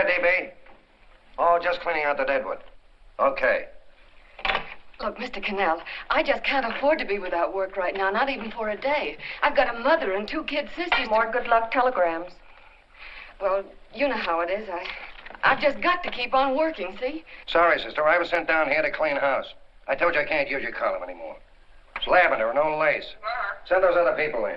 there, DB? Oh, just cleaning out the deadwood. Okay. Look, Mr. Cannell, I just can't afford to be without work right now, not even for a day. I've got a mother and 2 kid sisters. More good luck telegrams. Well, you know how it is. I've just got to keep on working, see? Sorry, sister. I was sent down here to clean house. I told you I can't use your column anymore. It's lavender and no lace. Send those other people in.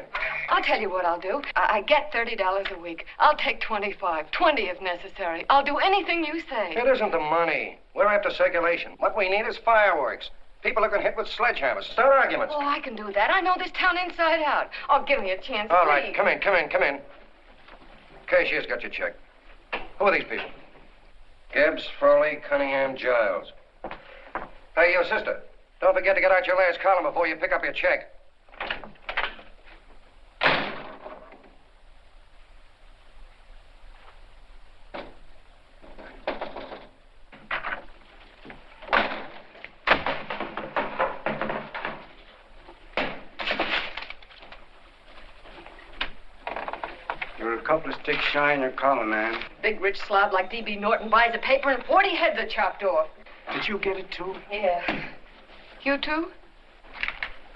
I'll tell you what I'll do. I get $30 a week. I'll take 25, 20 if necessary. I'll do anything you say. It isn't the money. We're after circulation. What we need is fireworks. People who can hit with sledgehammers. Start arguments. Oh, I can do that. I know this town inside out. Oh, give me a chance, All please. right, come in. Cashier's got your check. Who are these people? Gibbs, Foley, Cunningham, Giles. Hey, your sister. Don't forget to get out your last column before you pick up your check. You're a couple of sticks shy in your column, man. Big rich slob like D.B. Norton buys a paper and 40 heads are chopped off. Did you get it, too? Yeah. You too?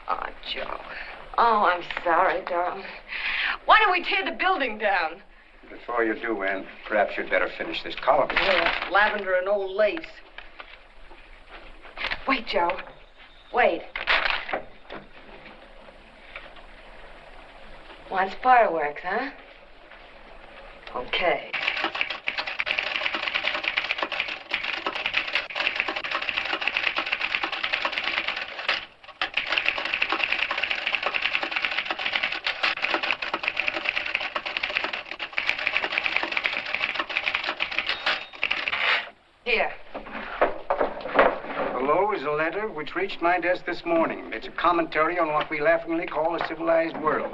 Oh, Joe. Oh, I'm sorry, darling. Why don't we tear the building down? Before you do, Ann, perhaps you'd better finish this column. Yeah, lavender and old lace. Wait, Joe. Wait. Wants fireworks, huh? Okay. Here. Below is a letter which reached my desk this morning. It's a commentary on what we laughingly call a civilized world.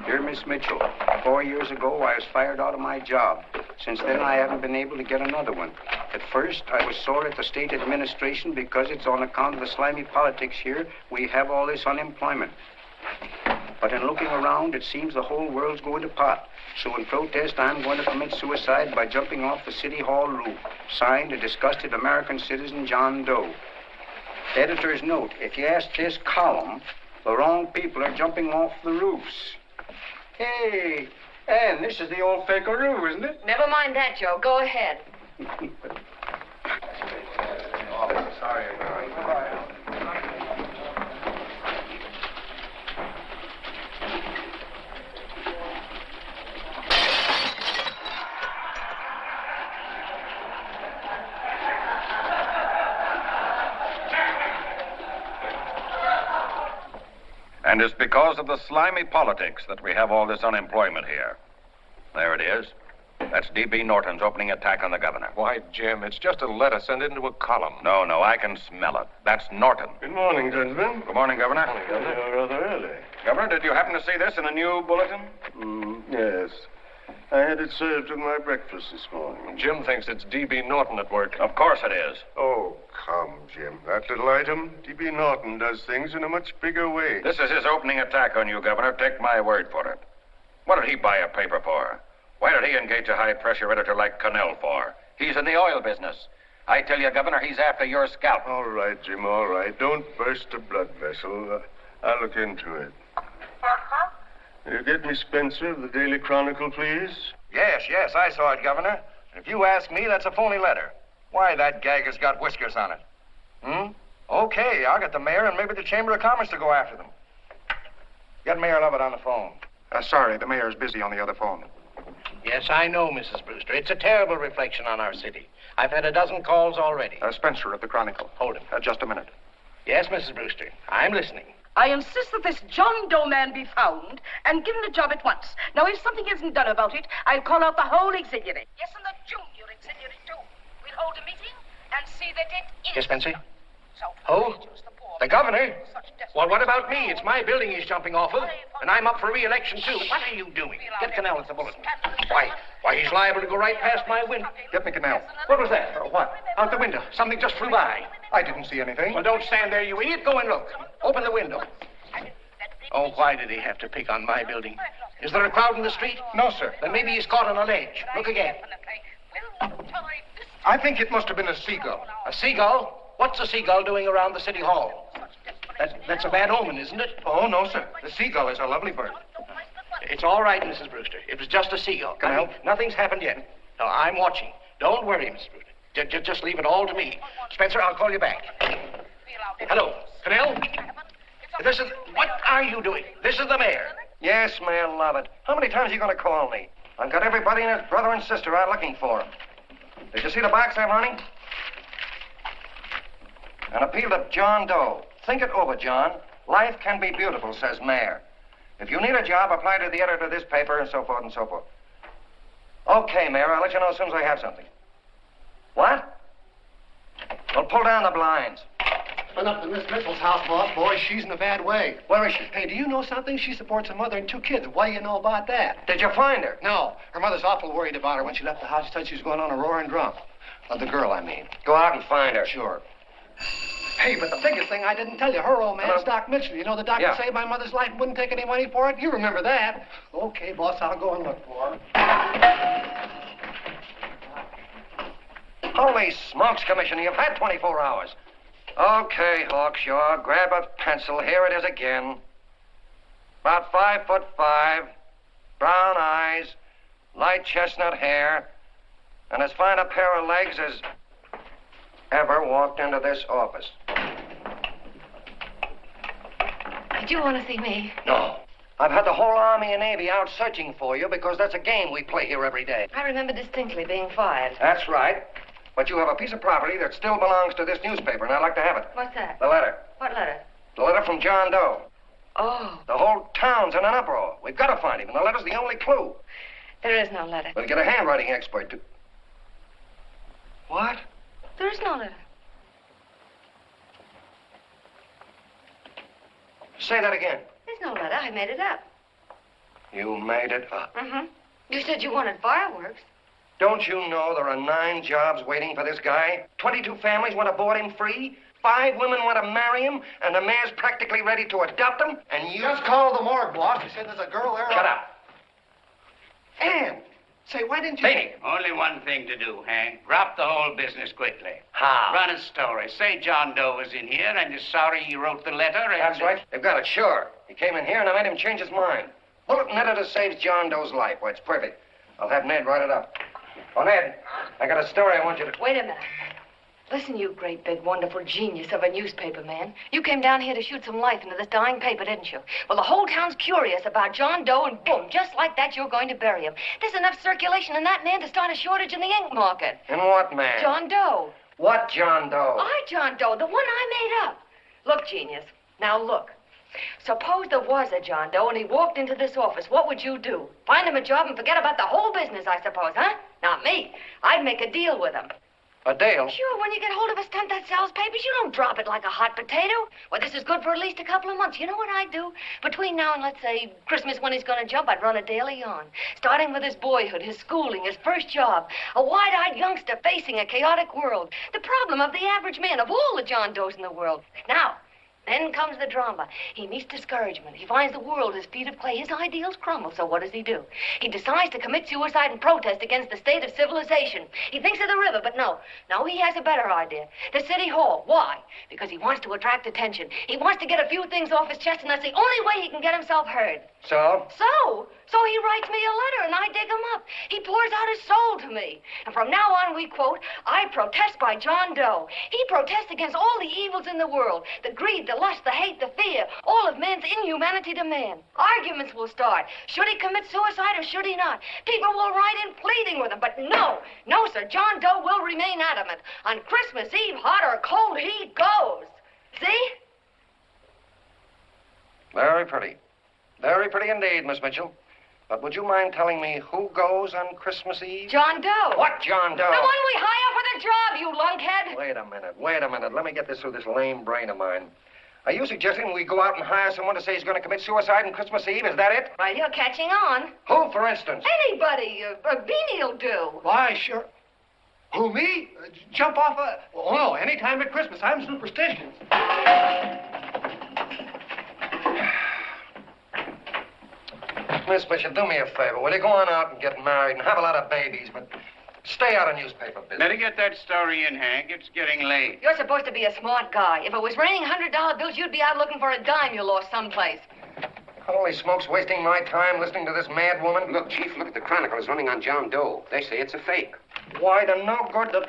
Dear Miss Mitchell, 4 years ago, I was fired out of my job. Since then, I haven't been able to get another one. At first, I was sore at the state administration because it's on account of the slimy politics here we have all this unemployment. But in looking around, it seems the whole world's going to pot. So in protest, I'm going to commit suicide by jumping off the City Hall roof. Signed, a disgusted American citizen, John Doe. Editor's note, if you ask this column, the wrong people are jumping off the roofs. Hey, Ann, this is the old Fakeroo, isn't it? Never mind that, Joe. Go ahead. Oh, sorry. And it's because of the slimy politics that we have all this unemployment here. There it is. That's D.B. Norton's opening attack on the governor. Why, Jim, it's just a letter sent into a column. No, I can smell it. That's Norton. Good morning, gentlemen. Good morning, Governor. You're rather early. Governor, did you happen to see this in a new bulletin? Yes. I had it served with my breakfast this morning. Jim thinks it's D.B. Norton at work. Of course it is. Oh, come, Jim. That little item, D.B. Norton does things in a much bigger way. This is his opening attack on you, Governor. Take my word for it. What did he buy a paper for? Why did he engage a high-pressure editor like Cannell for? He's in the oil business. I tell you, Governor, he's after your scalp. All right, Jim, all right. Don't burst a blood vessel. I'll look into it. Will you get me Spencer of the Daily Chronicle, please? Yes, I saw it, Governor. If you ask me, that's a phony letter. Why, that gag has got whiskers on it. Okay, I'll get the mayor and maybe the Chamber of Commerce to go after them. Get Mayor Lovett on the phone. Sorry, the mayor's busy on the other phone. Yes, I know, Mrs. Brewster. It's a terrible reflection on our city. I've had a dozen calls already. Spencer of the Chronicle. Hold him. Just a minute. Yes, Mrs. Brewster. I'm listening. I insist that this John Doe man be found and given a job at once. Now, if something isn't done about it, I'll call out the whole auxiliary. Yes, and the junior auxiliary, too. We'll hold a meeting and see that it is. Yes, Spencer? So, Who? The governor? Well, what about me? It's my building he's jumping off of, and I'm up for re-election, too. What are you doing? Get Cannell at the bulletin. Why, he's liable to go right past my window. Get me Cannell. What was that? What? Out the window. Something just flew by. I didn't see anything. Well, don't stand there, you idiot. Go and look. Open the window. Oh, why did he have to pick on my building? Is there a crowd in the street? No, sir. Then maybe he's caught on a ledge. Look again. I think it must have been a seagull. A seagull? What's a seagull doing around the city hall? That's a bad omen, isn't it? Oh, no, sir. The seagull is a lovely bird. It's all right, Mrs. Brewster. It was just a seagull. Can I help? Nothing's happened yet. No, I'm watching. Don't worry, Mrs. Brewster. Just leave it all to me. Spencer, I'll call you back. Hello, Canel? What are you doing? This is the mayor. Yes, man, love it. How many times are you going to call me? I've got everybody and his brother and sister out looking for him. Did you see the box I'm running? An appeal to John Doe. Think it over, John. Life can be beautiful, says Mayor. If you need a job, apply to the editor of this paper, and so forth and so forth. Okay, Mayor, I'll let you know as soon as I have something. What? Well, pull down the blinds. Been up to Miss Mitchell's house, boss. Boy, she's in a bad way. Where is she? Hey, do you know something? She supports a mother and 2 kids. What do you know about that? Did you find her? No. Her mother's awful worried about her. When she left the house, she said she was going on a roaring drunk. The girl, I mean. Go out and find her. Sure. Hey, but the biggest thing I didn't tell you, her old man's Doc Mitchell. You know the doctor saved my mother's life and wouldn't take any money for it? You remember that. Okay, boss, I'll go and look for her. Holy smokes, Commissioner, you've had 24 hours. Okay, Hawkshaw, grab a pencil. Here it is again. About 5'5", brown eyes, light chestnut hair, and as fine a pair of legs as ever walked into this office. Did you want to see me? No. I've had the whole Army and Navy out searching for you because that's a game we play here every day. I remember distinctly being fired. That's right. But you have a piece of property that still belongs to this newspaper, and I'd like to have it. What's that? The letter. What letter? The letter from John Doe. Oh. The whole town's in an uproar. We've got to find him, and the letter's the only clue. There is no letter. We'll get a handwriting expert to... What? There is no letter. Say that again. There's no letter. I made it up. You made it up. Mm-hmm. You said you wanted fireworks. Don't you know there are 9 jobs waiting for this guy? 22 families want to board him free. 5 women want to marry him, and the mayor's practically ready to adopt him, and you... Just call the morgue, boss. He said there's a girl there. Shut up. Ann, say, why didn't you... Beanie. Only one thing to do, Hank. Drop the whole business quickly. How? Run a story. Say John Doe was in here and is sorry he wrote the letter. And... That's right. They've got it, sure. He came in here, and I made him change his mind. Bulletin editor saves John Doe's life. Why, it's perfect. I'll have Ned write it up. Oh, Ned, I got a story I want you to... Wait a minute. Listen, you great, big, wonderful genius of a newspaper man. You came down here to shoot some life into this dying paper, didn't you? Well, the whole town's curious about John Doe, and boom, just like that, you're going to bury him. There's enough circulation in that man to start a shortage in the ink market. In what man? John Doe. What John Doe? John Doe, the one I made up. Look, genius. Now, look. Suppose there was a John Doe and he walked into this office. What would you do? Find him a job and forget about the whole business, I suppose, huh? Not me. I'd make a deal with him. A deal? Sure, when you get hold of a stunt that sells papers, you don't drop it like a hot potato. Well, this is good for at least a couple of months. You know what I'd do? Between now and, let's say, Christmas when he's going to jump, I'd run a daily on. Starting with his boyhood, his schooling, his first job. A wide-eyed youngster facing a chaotic world. The problem of the average man, of all the John Does in the world. Now, then comes the drama. He meets discouragement. He finds the world his feet of clay. His ideals crumble. So what does he do? He decides to commit suicide and protest against the state of civilization. He thinks of the river, but no. No, he has a better idea. The city hall. Why? Because he wants to attract attention. He wants to get a few things off his chest, and that's the only way he can get himself heard. So? So he writes me a letter, and I dig him up. He pours out his soul to me. And from now on, we quote, I protest by John Doe. He protests against all the evils in the world. The greed, the lust, the hate, the fear. All of man's inhumanity to man. Arguments will start. Should he commit suicide or should he not? People will write in pleading with him. But no, sir, John Doe will remain adamant. On Christmas Eve, hot or cold, he goes. See? Very pretty. Very pretty indeed, Miss Mitchell. But would you mind telling me who goes on Christmas Eve? John Doe. What John Doe? The one we hire for the job, you lunkhead. Wait a minute. Let me get this through this lame brain of mine. Are you suggesting we go out and hire someone to say he's going to commit suicide on Christmas Eve? Is that it? Well, you're catching on. Who, for instance? Anybody. Beanie'll do. Why, sure. Who, me? Jump off a... Oh, no, any time at Christmas. I'm superstitious. Miss Mitchell, do me a favor. Will you go on out and get married and have a lot of babies, but Stay out of newspaper business. Better get that story in, Hank. It's getting late. You're supposed to be a smart guy. If it was raining $100 bills, you'd be out looking for a dime you lost someplace. Holy smokes, wasting my time listening to this mad woman. Look, Chief, look at the Chronicle. It's running on John Doe. They say it's a fake. Why the no good the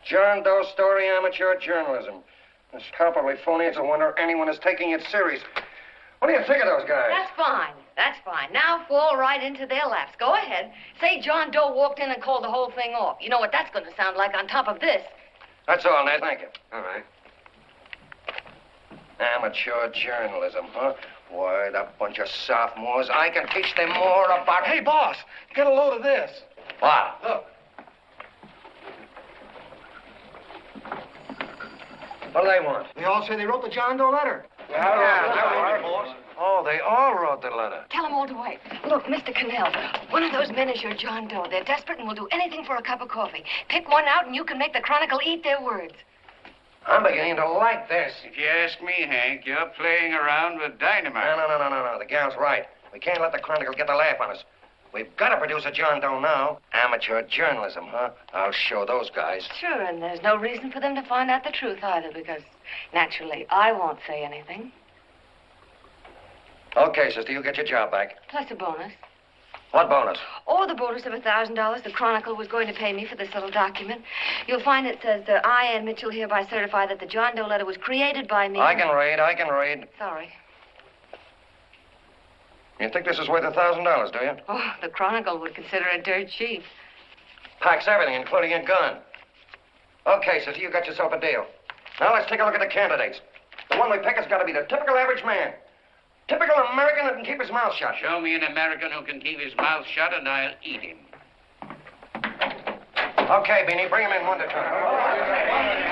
John Doe story, amateur journalism. It's palpably phony. It's a wonder anyone is taking it serious. What do you think of those guys? That's fine. That's fine. Now fall right into their laps. Go ahead. Say John Doe walked in and called the whole thing off. You know what that's going to sound like on top of this. That's all, Ned. Thank you. All right. Amateur journalism, huh? Why, that bunch of sophomores. I can teach them more about... Hey, boss, get a load of this. What? Look. What do they want? They all say they wrote the John Doe letter. Yeah, boss. Oh, they all wrote the letter. Tell them all to wait. Look, Mr. Cannell, one of those men is your John Doe. They're desperate and will do anything for a cup of coffee. Pick one out and you can make the Chronicle eat their words. I'm beginning to like this. If you ask me, Hank, you're playing around with dynamite. No. The gal's right. We can't let the Chronicle get the laugh on us. We've got to produce a John Doe now. Amateur journalism, huh? I'll show those guys. Sure, and there's no reason for them to find out the truth either, because naturally, I won't say anything. Okay, sister, you get your job back. Plus a bonus. What bonus? Or the bonus of $1,000 the Chronicle was going to pay me for this little document. You'll find it says, I, Ann Mitchell, hereby certify that the John Doe letter was created by me. I can read. Sorry. You think this is worth $1,000, do you? Oh, the Chronicle would consider it dirt cheap. Packs everything, including a gun. Okay, sister, you got yourself a deal. Now let's take a look at the candidates. The one we pick has got to be the typical average man. Typical American that can keep his mouth shut. Show me an American who can keep his mouth shut and I'll eat him. Okay, Beanie, bring him in one at a time.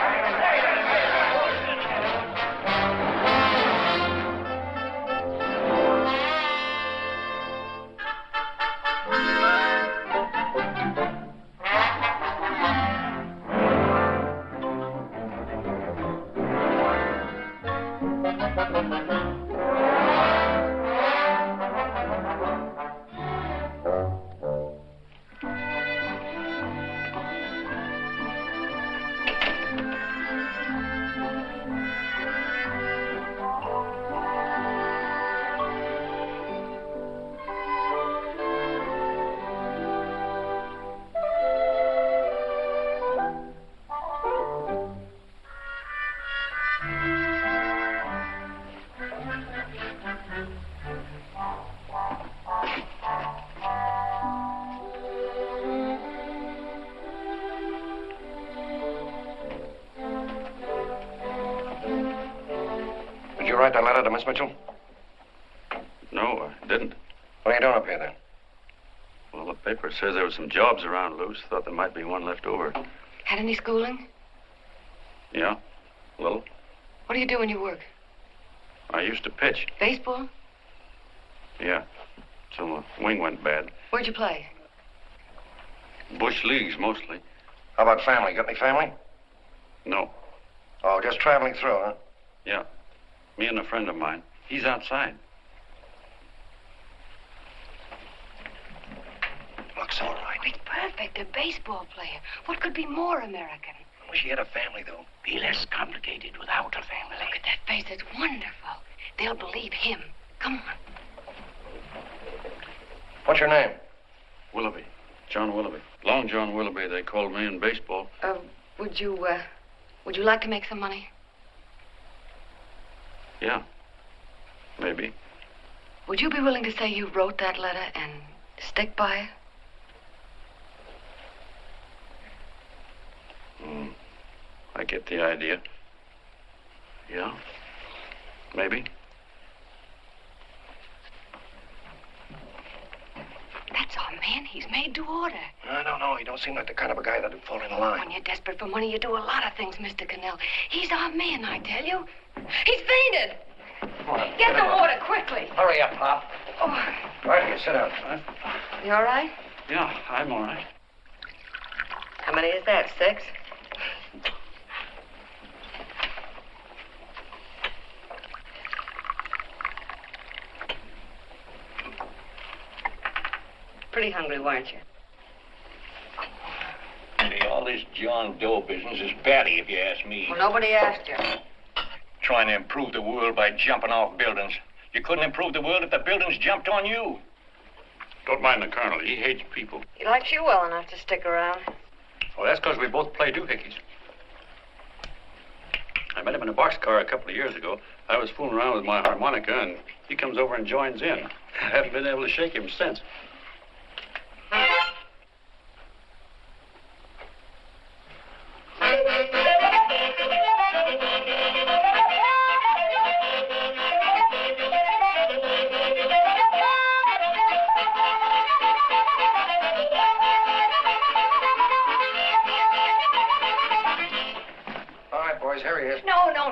Did you write that letter to Miss Mitchell? No, I didn't. What are you doing up here, then? Well, the paper says there were some jobs around loose. Thought there might be one left over. Had any schooling? Yeah, a little. What do you do when you work? I used to pitch. Baseball? Yeah, till the wing went bad. Where'd you play? Bush leagues, mostly. How about family? Got any family? No. Oh, just traveling through, huh? Yeah, me and a friend of mine. He's outside. Looks all right. It's perfect, a baseball player. What could be more American? I wish he had a family, though. Be less complicated without a family. Look at that face, it's wonderful. They'll believe him. Come on. What's your name? Willoughby. John Willoughby. Long John Willoughby, they called me in baseball. Would you like to make some money? Yeah, maybe. Would you be willing to say you wrote that letter and stick by it? I get the idea. Yeah, maybe. That's our man. He's made to order. No. He don't seem like the kind of a guy that'd fall in line. When you're desperate for money, you do a lot of things, Mr. Cannell. He's our man, I tell you. He's fainted. Get the water quickly. Hurry up, Pop. Oh. Right here, sit down. You all right? Yeah, I'm all right. How many is that, 6? Pretty hungry, weren't you? All this John Doe business is batty, if you ask me. Well, nobody asked you. Trying to improve the world by jumping off buildings. You couldn't improve the world if the buildings jumped on you. Don't mind the colonel. He hates people. He likes you well enough to stick around. Well, that's because we both play doohickeys. I met him in a boxcar a couple of years ago. I was fooling around with my harmonica, and he comes over and joins in. I haven't been able to shake him since.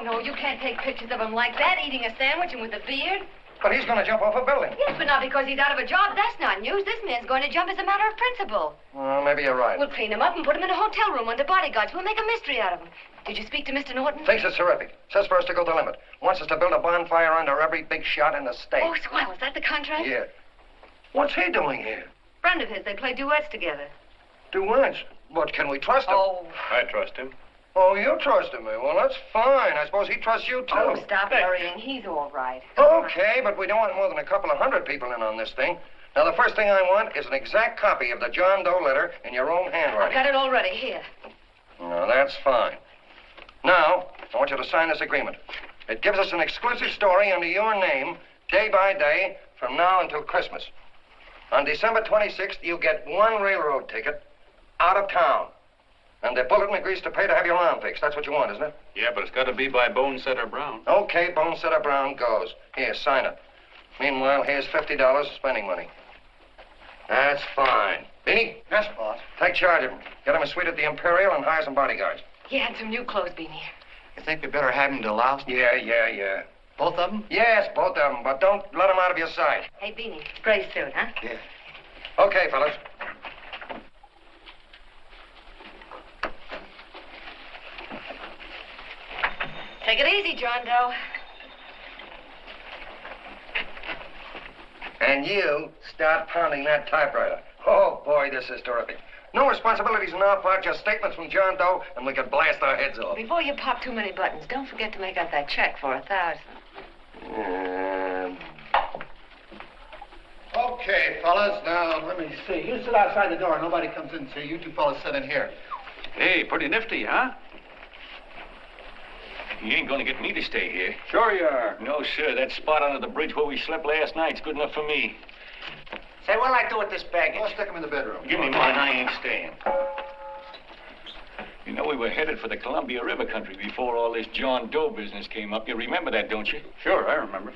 No, you can't take pictures of him like that, eating a sandwich and with a beard. But he's going to jump off a building. Yes, but not because he's out of a job. That's not news. This man's going to jump as a matter of principle. Well, maybe you're right. We'll clean him up and put him in a hotel room under bodyguards. We'll make a mystery out of him. Did you speak to Mr. Norton? Thinks it's terrific. Says for us to go the limit. Wants us to build a bonfire under every big shot in the state. Oh, swell. Is that the contract? Yeah. What's he doing here? Friend of his. They play duets together. Duets? But can we trust him? Oh. I trust him. Oh, you trust him, eh? Well, that's fine. I suppose he trusts you, too. Oh, stop worrying. He's all right. Okay, but we don't want more than a couple of hundred people in on this thing. Now, the first thing I want is an exact copy of the John Doe letter in your own handwriting. I've got it already. Here. No, that's fine. Now, I want you to sign this agreement. It gives us an exclusive story under your name, day by day, from now until Christmas. On December 26th, you get one railroad ticket out of town. And the bulletin agrees to pay to have your arm fixed. That's what you want, isn't it? Yeah, but it's got to be by Bonesetter Brown. Okay, Bonesetter Brown goes. Here, sign it. Meanwhile, here's $50 of spending money. That's fine. Beanie? Yes, boss. Take charge of him. Get him a suite at the Imperial and hire some bodyguards. He had some new clothes, Beanie. You think we better have him to louse? Yeah. Both of them? Yes, both of them, but don't let them out of your sight. Hey, Beanie, gray suit, huh? Yeah. Okay, fellas. Take it easy, John Doe. And you start pounding that typewriter. Oh, boy, this is terrific. No responsibilities on our part, just statements from John Doe, and we can blast our heads off. Before you pop too many buttons, don't forget to make out that check for $1,000. Okay, fellas, now, let me see. You sit outside the door. Nobody comes in, see? You two fellas sit in here. Hey, pretty nifty, huh? You ain't gonna get me to stay here. Sure you are. No, sir. That spot under the bridge where we slept last night's good enough for me. Say, what'll I do with this baggage? Well, stick him in the bedroom. Give me mine. I ain't staying. You know, we were headed for the Columbia River country before all this John Doe business came up. You remember that, don't you? Sure, I remember.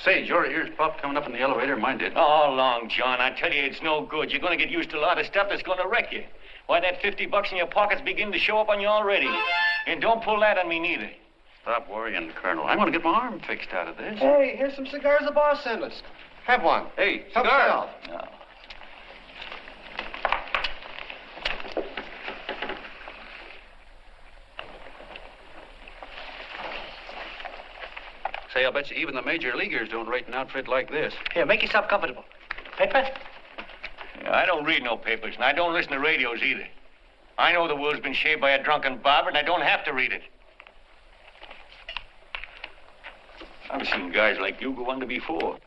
Say, your ears popped coming up in the elevator. Mine did. All along, John. I tell you, it's no good. You're gonna get used to a lot of stuff that's gonna wreck you. Why, that $50 in your pocket's beginning to show up on you already. And don't pull that on me, neither. Stop worrying, Colonel. I'm going to get my arm fixed out of this. Hey, here's some cigars the boss sent us. Have one. Hey, Help cigars. yourself. No. Say, I'll bet you even the major leaguers don't rate an outfit like this. Here, make yourself comfortable. Paper? I don't read no papers, and I don't listen to radios either. I know the world's been shaped by a drunken barber, and I don't have to read it. I've seen guys like you go under before.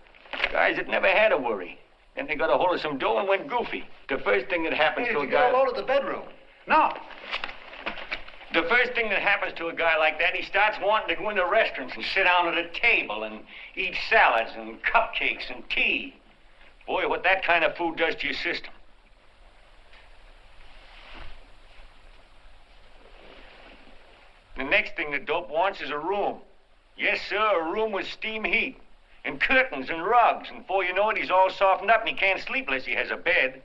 Guys that never had a worry. Then they got a hold of some dough and went goofy. The first thing that happens Hey, to a did you guy... get a load of the bedroom? No. The first thing that happens to a guy like that, he starts wanting to go into restaurants and sit down at a table and eat salads and cupcakes and tea. Boy, what that kind of food does to your system. The next thing the dope wants is a room. Yes, sir, a room with steam heat and curtains and rugs. And before you know it, he's all softened up and he can't sleep unless he has a bed.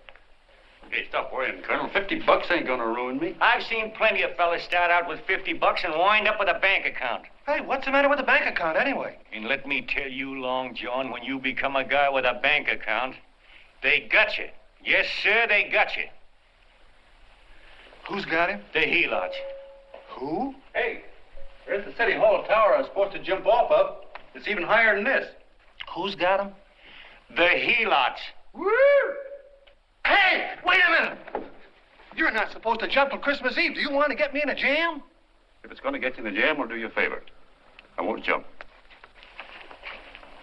Hey, stop worrying, Colonel. $50 ain't going to ruin me. I've seen plenty of fellas start out with $50 and wind up with a bank account. Hey, what's the matter with the bank account anyway? And let me tell you, Long John, when you become a guy with a bank account, they got you. Yes, sir, they got you. Who's got him? The helots. Who? Hey, there's the City Hall tower I was supposed to jump off of. It's even higher than this. Who's got him? The helots. Woo! Hey, wait a minute! You're not supposed to jump till Christmas Eve. Do you want to get me in a jam? If it's going to get you in the jam, we'll do you a favor. I won't jump.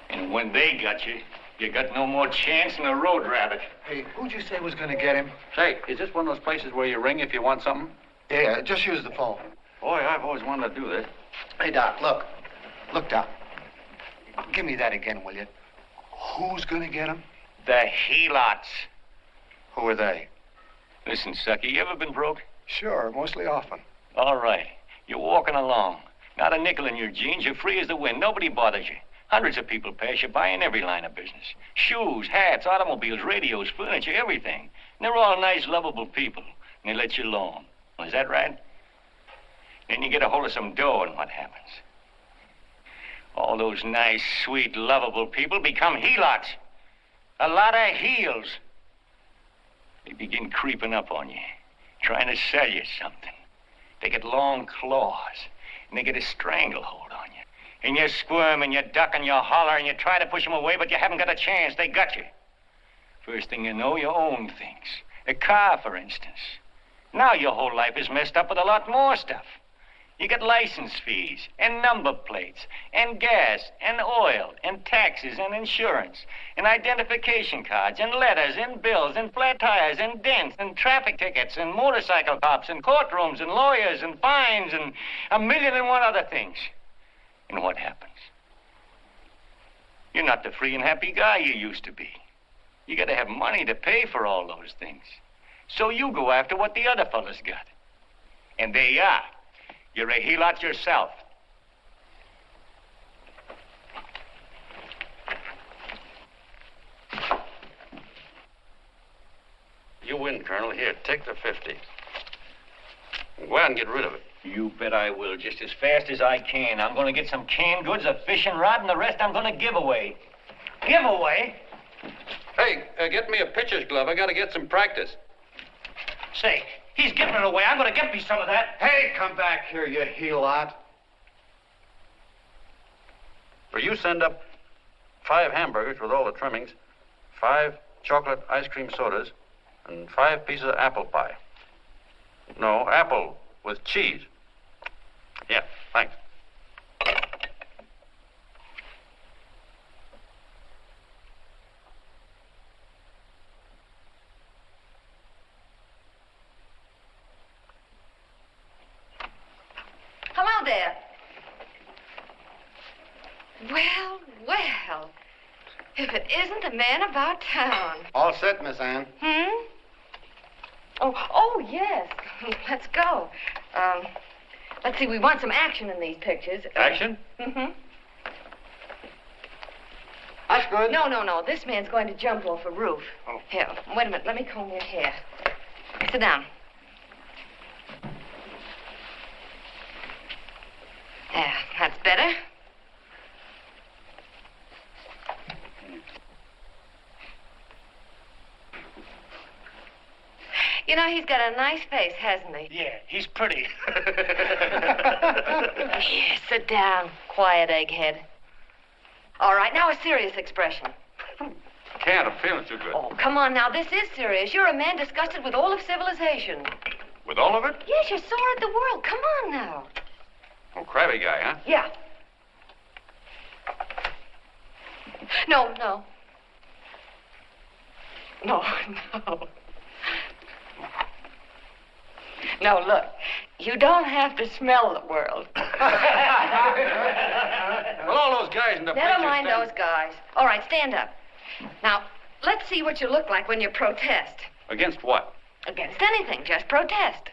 And when they got you, you got no more chance than a road rabbit. Hey, who'd you say was going to get him? Say, is this one of those places where you ring if you want something? Yeah, just use the phone. Boy, I've always wanted to do this. Hey, Doc, look. Look, Doc. Give me that again, will you? Who's going to get him? The helots. Who are they? Listen, sucker, you ever been broke? Sure, mostly often. All right. You're walking along. Not a nickel in your jeans. You're free as the wind. Nobody bothers you. Hundreds of people pass you by in every line of business. Shoes, hats, automobiles, radios, furniture, everything. And they're all nice, lovable people. And they let you alone. Is that right? Then you get a hold of some dough, and what happens? All those nice, sweet, lovable people become helots. A lot of heels. They begin creeping up on you, trying to sell you something. They get long claws, and they get a stranglehold on you. And you squirm, and you duck, and you holler, and you try to push them away, but you haven't got a chance. They got you. First thing you know, you own things. A car, for instance. Now your whole life is messed up with a lot more stuff. You get license fees, and number plates, and gas, and oil, and taxes, and insurance, and identification cards, and letters, and bills, and flat tires, and dents, and traffic tickets, and motorcycle cops, and courtrooms, and lawyers, and fines, and 1,000,001 other things. And what happens? You're not the free and happy guy you used to be. You gotta have money to pay for all those things. So you go after what the other fellas got. And there you are. You're a helot yourself. You win, Colonel. Here, take the 50. Go out and get rid of it. You bet I will, just as fast as I can. I'm going to get some canned goods, a fishing rod, and the rest I'm going to give away. Give away? Hey, get me a pitcher's glove. I got to get some practice. Say, he's giving it away. I'm going to get me some of that. Hey, come back here, you helot. Will you send up 5 hamburgers with all the trimmings, 5 chocolate ice cream sodas, and 5 pieces of apple pie? No, apple with cheese. Yeah, thanks. Hello there. Well, well. If it isn't the man about town. All set, Miss Anne. Oh, yes. Let's go. Let's see, we want some action in these pictures. Action? Mm-hmm. That's good. No. This man's going to jump off a roof. Oh. Here, wait a minute. Let me comb your hair. Sit down. There, that's better. You know, he's got a nice face, hasn't he? Yeah, he's pretty. Here, sit down. Quiet, egghead. All right, now a serious expression. Can't. I'm feeling too good. Oh, come on now. This is serious. You're a man disgusted with all of civilization. With all of it? Yes, you're sore at the world. Come on now. Oh, crabby guy, huh? Yeah. No. No, look. You don't have to smell the world. Well, all those guys in the picture Never mind stand... those guys. All right, stand up. Now, let's see what you look like when you protest. Against what? Against anything. Just protest.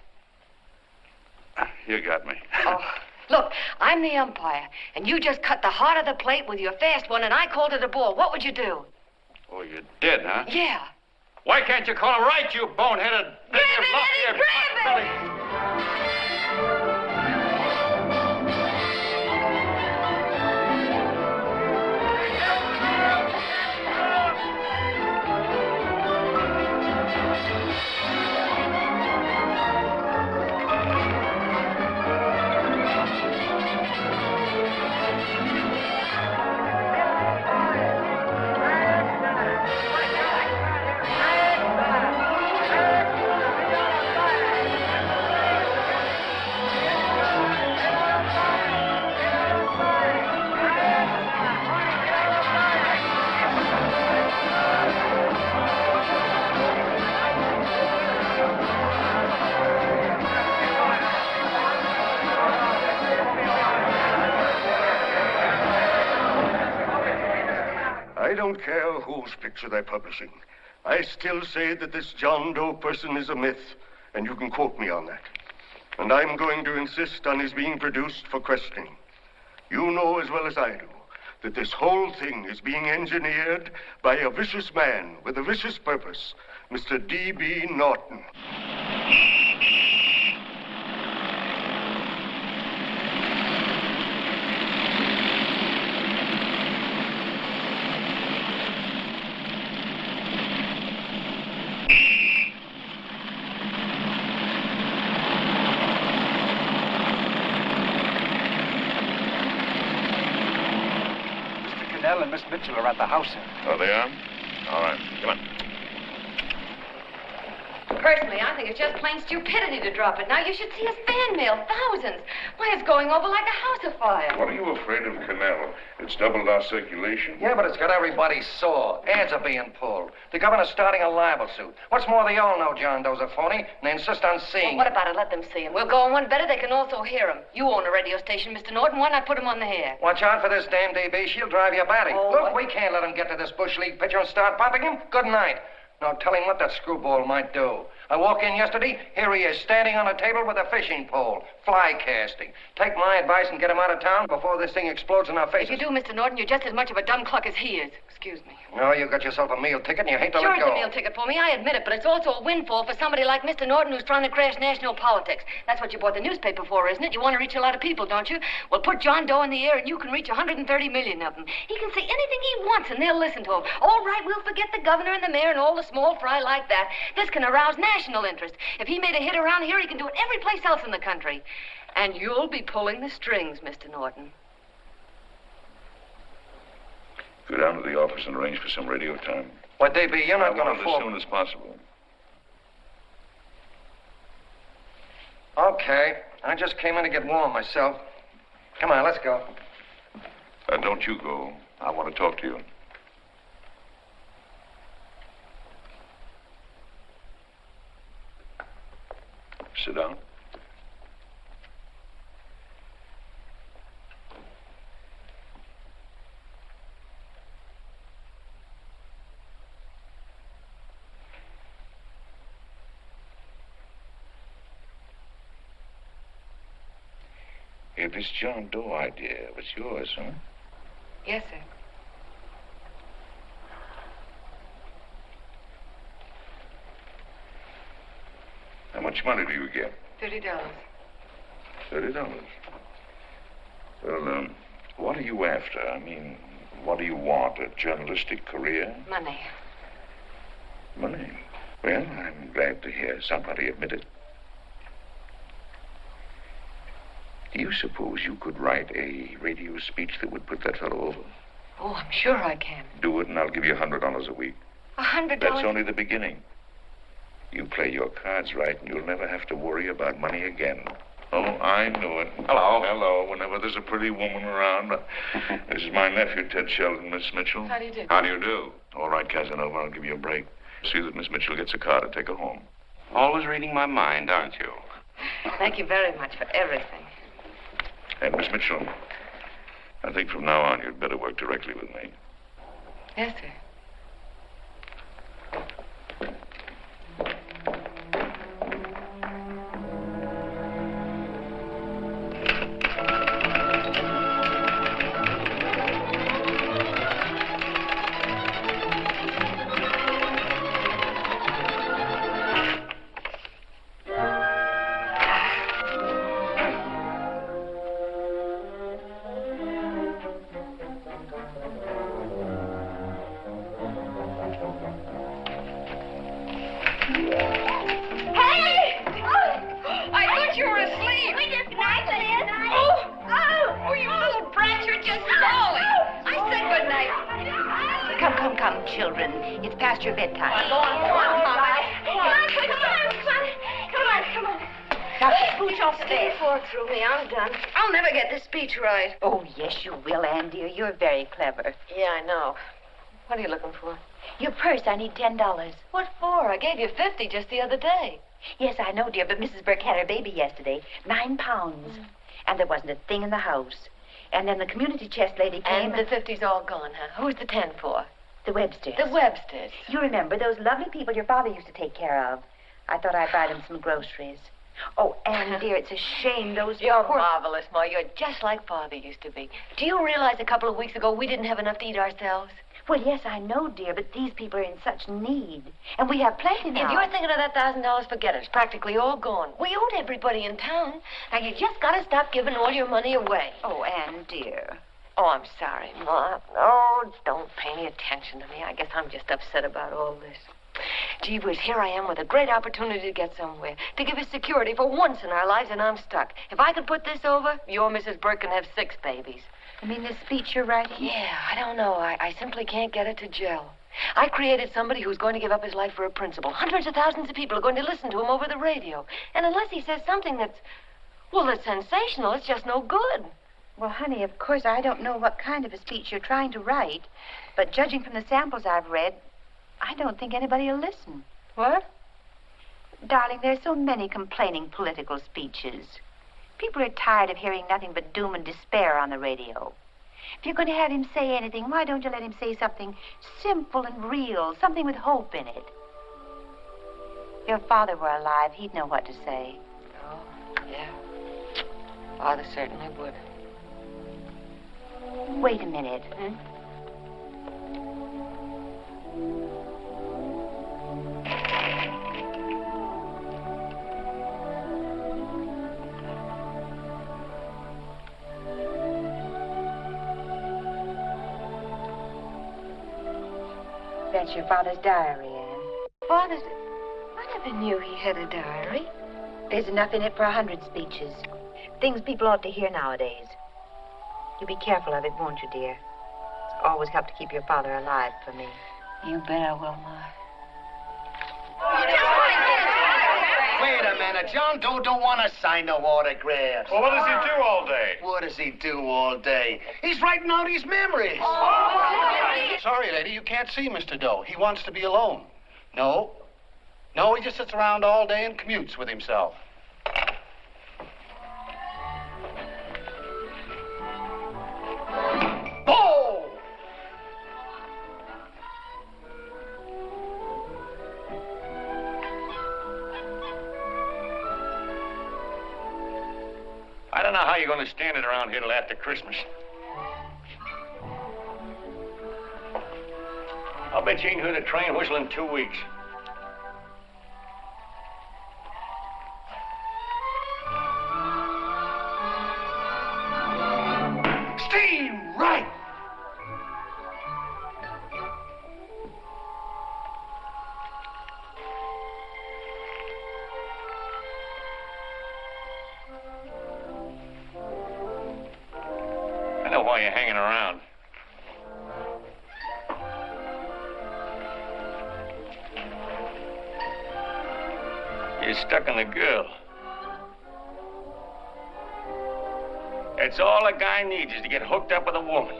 You got me. Oh, look, I'm the umpire, and you just cut the heart of the plate with your fast one, and I called it a ball. What would you do? Oh, you did, huh? Yeah. Why can't you call him right, you boneheaded... Grab it, Eddie, grab it! don't care whose picture they're publishing. I still say that this John Doe person is a myth, and you can quote me on that. And I'm going to insist on his being produced for questioning. You know as well as I do that this whole thing is being engineered by a vicious man with a vicious purpose, Mr. D.B. Norton. And Miss Mitchell are at the house, sir. Oh, they are? All right. Come on. Personally, I think it's just plain stupidity to drop it. Now, you should see his fan mail. Thousands. Why, it's going over like a house afire. What are you afraid of, Canal? It's doubled our circulation. Yeah, but it's got everybody sore. Ads are being pulled. The governor's starting a libel suit. What's more, they all know John Doe's a phony, and they insist on seeing Well, what about it? Let them see him. We'll go on one better. They can also hear him. You own a radio station, Mr. Norton. Why not put him on the air? Watch out for this damn DB. She'll drive you batty. Oh, Look, what? we can't let him get to this Bush League pitcher and start popping him. Good night. Now tell him what that screwball might do. I walk in yesterday, here he is, standing on a table with a fishing pole, fly casting. Take my advice and get him out of town before this thing explodes in our faces. If you do, Mr. Norton, you're just as much of a dumb cluck as he is. Excuse me. No, you got yourself a meal ticket and you hate to Sure, let it's go. a meal ticket for me, I admit it, but it's also a windfall for somebody like Mr. Norton who's trying to crash national politics. That's what you bought the newspaper for, isn't it? You want to reach a lot of people, don't you? Well, put John Doe in the air and you can reach 130 million of them. He can say anything he wants and they'll listen to him. All right, we'll forget the governor and the mayor and all the small fry like that. This can arouse national interest. If he made a hit around here, he can do it every place else in the country. And you'll be pulling the strings, Mr. Norton. Go down to the office and arrange for some radio time. What, DB, you're not going to fall. As soon as possible. Okay. I just came in to get warm myself. Come on, let's go. Don't you go. I want to talk to you. Sit down. Hey, this John Doe idea was yours, huh? Yes, sir. How much money do you get? $30. $30. Well, what are you after? I mean, what do you want? A journalistic career? Money. Money? Well, I'm glad to hear somebody admit it. Do you suppose you could write a radio speech that would put that fellow over? Oh, I'm sure I can. Do it, and I'll give you $100 a week. $100? That's only the beginning. You play your cards right, and you'll never have to worry about money again. Oh, I knew it. Hello. Hello. Whenever there's a pretty woman around. This is my nephew, Ted Sheldon, Miss Mitchell. How do you do? How do you do? All right, Casanova, I'll give you a break. See that Miss Mitchell gets a car to take her home. Always reading my mind, aren't you? Thank you very much for everything. And Miss Mitchell, I think from now on you'd better work directly with me. Yes, sir. Right. Oh, yes, you will, Ann, dear. You're very clever. Yeah, I know. What are you looking for? Your purse. I need $10. What for? I gave you 50 just the other day. Yes, I know, dear, but Mrs. Burke had her baby yesterday. 9 pounds. And there wasn't a thing in the house. And then the community chest lady came. And the 50's all gone, huh? Who's the 10 for? The Websters. The Websters. You remember those lovely people your father used to take care of. I thought I'd buy them some groceries. Oh, Anne, dear, it's a shame those You're poor... marvelous, Ma. You're just like Father used to be. Do you realize a couple of weeks ago we didn't have enough to eat ourselves? Well, yes, I know, dear, but these people are in such need. And we have plenty now. If you're thinking of that $1,000, forget it. It's practically all gone. We owed everybody in town. Now, you just got to stop giving all your money away. Oh, Anne, dear. Oh, I'm sorry, Ma. Oh, don't pay any attention to me. I guess I'm just upset about all this. Gee whiz, here I am with a great opportunity to get somewhere, to give us security for once in our lives, and I'm stuck. If I could put this over, your Mrs. Burke can have 6 babies. You mean this speech you're writing? Yeah, I don't know. I simply can't get it to gel. I created somebody who's going to give up his life for a principle. Hundreds of thousands of people are going to listen to him over the radio. And unless he says something that's sensational, it's just no good. Well, honey, of course, I don't know what kind of a speech you're trying to write, but judging from the samples I've read, I don't think anybody will listen. What? Darling, there's so many complaining political speeches. People are tired of hearing nothing but doom and despair on the radio. If you're going to have him say anything, why don't you let him say something simple and real, something with hope in it? If your father were alive, he'd know what to say. Oh, yeah. Father certainly would. Wait a minute. That's your father's diary, Anne. Father's... I never knew he had a diary. There's enough in it for 100 speeches. Things people ought to hear nowadays. You'll be careful of it, won't you, dear? It's always helped to keep your father alive for me. You bet I will, Ma. Wait a minute. John Doe don't want to sign no autographs. Well, what does he do all day? What does he do all day? He's writing out his memories. Sorry, lady, you can't see Mr. Doe. He wants to be alone. No, he just sits around all day and commutes with himself. Oh! I don't know how you're going to stand it around here till after Christmas. I'll bet you ain't heard a train whistle in 2 weeks. Steam right! I know why you're hanging around. You're stuck on the girl. That's all a guy needs is to get hooked up with a woman.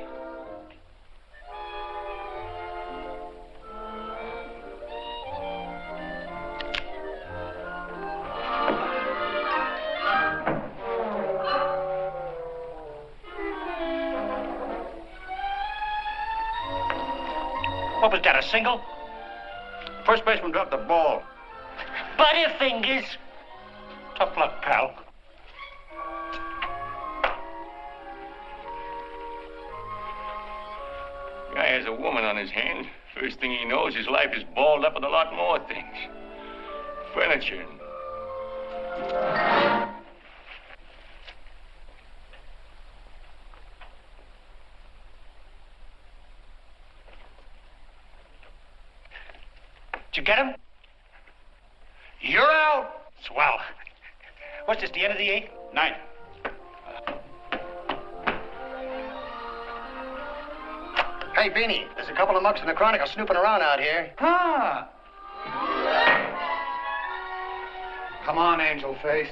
What was that, a single? First baseman dropped the ball. Butterfingers. Tough luck, pal. Guy has a woman on his hands. First thing he knows, his life is balled up with a lot more things. Furniture. Did you get him? You're out. Swell. What's this, the end of the 8th? 9. Hey, Beanie, there's a couple of mugs in the Chronicle snooping around out here. Huh? Come on, Angel Face.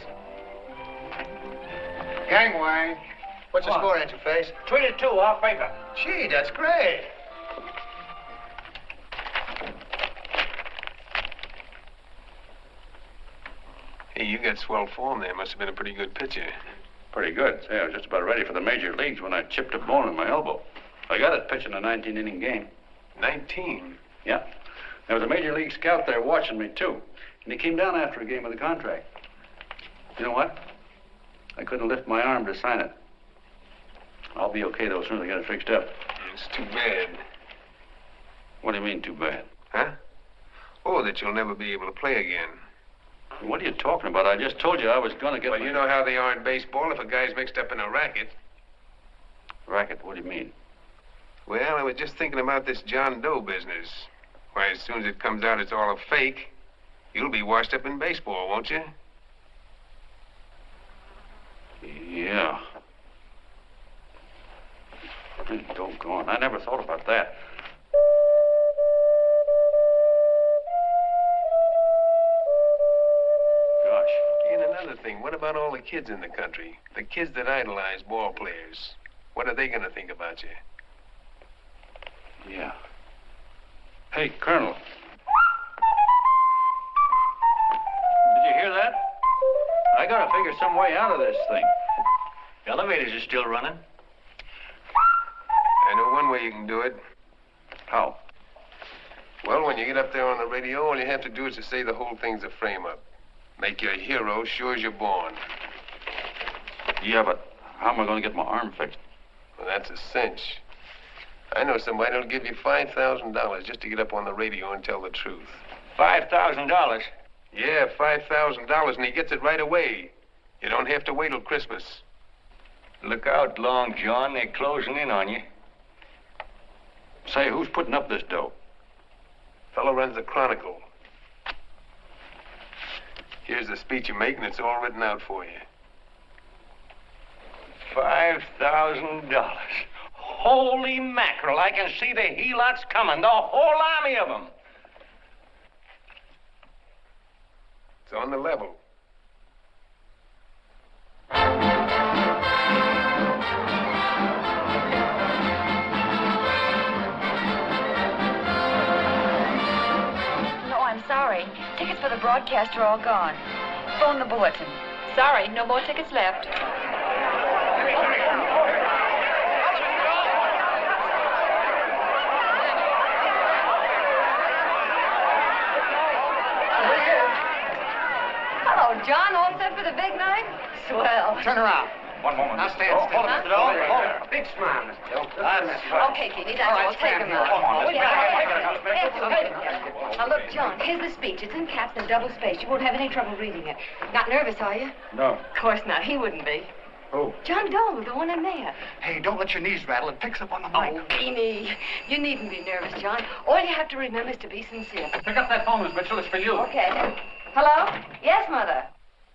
Gangway. What's the score, Angel Face? 3-2, our favor. Gee, that's great. Hey, you got swell form there. Must have been a pretty good pitcher. Pretty good. Say, I was just about ready for the major leagues when I chipped a bone in my elbow. I got it pitching a 19-inning game. 19? Yeah. There was a major league scout there watching me, too. And he came down after a game with the contract. You know what? I couldn't lift my arm to sign it. I'll be okay, though, as soon as I get it fixed up. It's too bad. What do you mean, too bad? Huh? Oh, that you'll never be able to play again. What are you talking about? I just told you I was going to get... Well, you know how they are in baseball if a guy's mixed up in a racket. Racket? What do you mean? Well, I was just thinking about this John Doe business. Why, as soon as it comes out it's all a fake, you'll be washed up in baseball, won't you? Yeah. Doggone. I never thought about that. Gosh. And another thing, what about all the kids in the country? The kids that idolize ball players. What are they going to think about you? Yeah. Hey, Colonel. Did you hear that? I gotta figure some way out of this thing. The elevators are still running. I know one way you can do it. How? Well, when you get up there on the radio, all you have to do is to say the whole thing's a frame-up. Make you a hero sure as you're born. Yeah, but how am I going to get my arm fixed? Well, that's a cinch. I know somebody that'll give you $5,000 just to get up on the radio and tell the truth. $5,000? Yeah, $5,000, and he gets it right away. You don't have to wait till Christmas. Look out, Long John. They're closing in on you. Say, who's putting up this dough? Fellow runs the Chronicle. Here's the speech you make, and it's all written out for you. $5,000. Holy mackerel, I can see the helots coming, the whole army of them. It's on the level. No, I'm sorry. Tickets for the broadcast are all gone. Phone the bulletin. Sorry, no more tickets left. John, all set for the big night? Swell. Turn around. One moment. Now stand still. Hold it, Mr. Doe. Big smile, Mr. Doe. Okay, Keely, that's all. Take him out. Now, look, John, here's the speech. It's in caps and double-spaced. You won't have any trouble reading it. Not nervous, are you? No. Of course not. He wouldn't be. Who? John Doe, the one in there. Hey, don't let your knees rattle. It picks up on the mic. Oh, Beanie. You needn't be nervous, John. All you have to remember is to be sincere. Pick up that phone, Miss Mitchell. It's for you. Okay. Hello? Yes, Mother.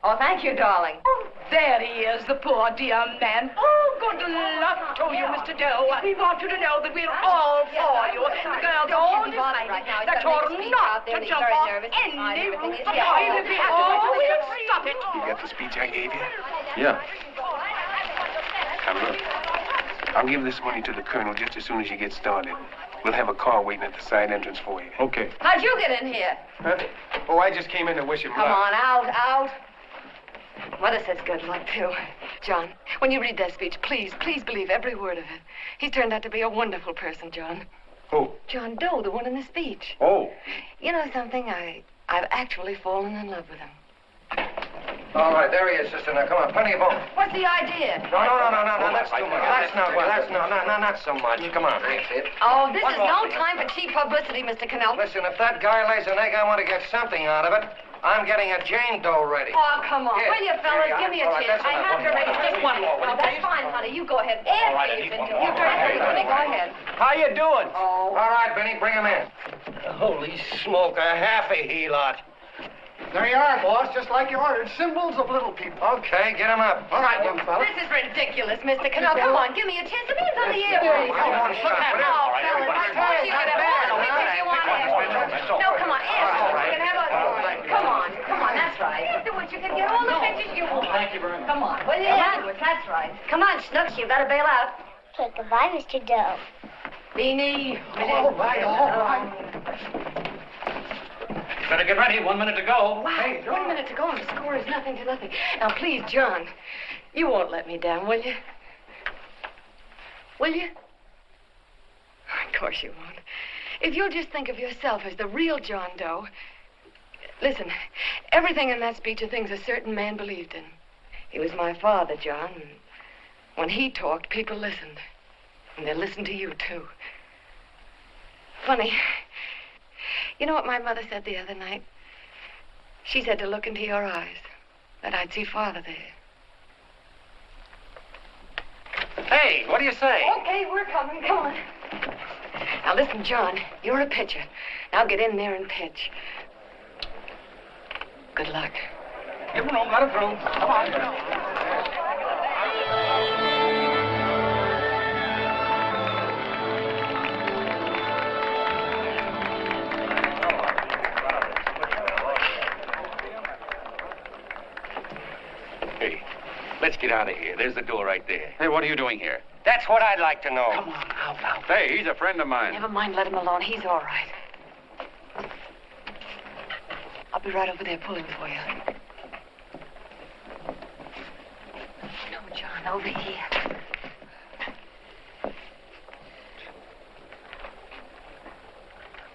Oh, thank you, darling. Oh, there he is, the poor dear man. Oh, good luck to you, Mr. Doe. We want you to know that we're all for you. The girls all decided that you're not to jump off any roof at all. If we have to, we'll stop it. You got the speech I gave you? Yeah. Now, look. I'll give this money to the colonel just as soon as you get started. We'll have a car waiting at the side entrance for you. Okay. How'd you get in here? Huh? Oh, I just came in to wish him luck. Come on, out. Mother says good luck, too. John, when you read that speech, please believe every word of it. He's turned out to be a wonderful person, John. Who? John Doe, the one in the speech. Oh. You know something? I've actually fallen in love with him. All right, there he is, sister. Now, come on, plenty of room. What's the idea? No, that's too much. That's not so much. Come on. Oh, this is no time for cheap publicity, Mr. Cannell. Listen, if that guy lays an egg, I want to get something out of it. I'm getting a Jane Doe ready. Oh, come on. Here. Will you, fellas? Give me a All right, chance. that's I enough. have to raise just one more. Well, that's fine, honey. You go ahead. All right, I You've need been one doing. more. You're very good, honey. Go ahead. How you doing? Oh. All right, Benny, bring him in. Holy smoke, a half a helot. There you are, boss, just like you ordered. Symbols of little people. Okay, get him up. All right, young fella. This is ridiculous, Mr. Cannell. Come on, give me a chance. The man's on the air. Come on, Oh, fellas, I told you could have asked me if you want to. No, come on, ask me. We can have a... Come on, that's right. Afterwards, you can get all the pictures you want. Thank you very much. Come on, will you? Afterwards, that's right. Come on, Snooks, you better bail out. Okay, goodbye, Mr. Doe. Beanie. All right. Better get ready. 1 minute to go. Wow, Hey, 1 minute to go and the score is nothing to nothing. Now, please, John, you won't let me down, will you? Will you? Of course you won't. If you'll just think of yourself as the real John Doe. Listen, everything in that speech are things a certain man believed in. He was my father, John. And when he talked, people listened. And they listened to you, too. Funny. You know what my mother said the other night? She said to look into your eyes, that I'd see Father there. Hey, what do you say? Okay, we're coming. Come on. Now, listen, John, you're a pitcher. Now get in there and pitch. Good luck. Give him room, let him through. Come on. Hey, let's get out of here. There's the door right there. Hey, what are you doing here? That's what I'd like to know. Come on, out. Hey, he's a friend of mine. Never mind, let him alone. He's all right. I'll be right over there pulling for you. No, John, over here.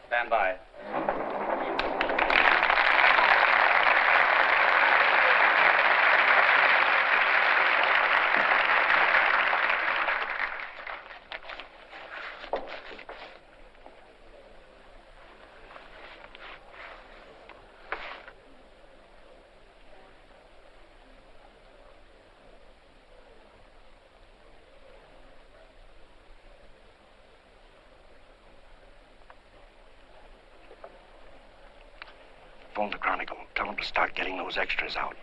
Stand by. Phone the Chronicle. Tell them to start getting those extras out.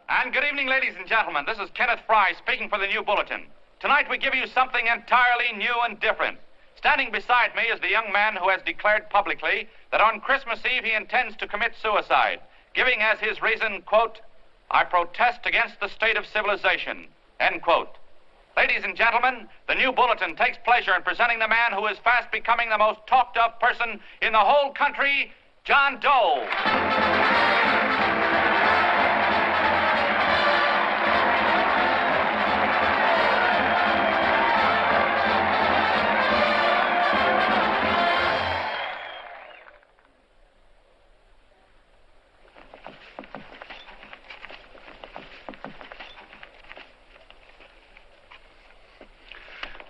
And good evening, ladies and gentlemen. This is Kenneth Fry speaking for the New Bulletin. Tonight we give you something entirely new and different. Standing beside me is the young man who has declared publicly that on Christmas Eve he intends to commit suicide, giving as his reason, quote, "I protest against the state of civilization," end quote. Ladies and gentlemen, the New Bulletin takes pleasure in presenting the man who is fast becoming the most talked of person in the whole country, John Doe.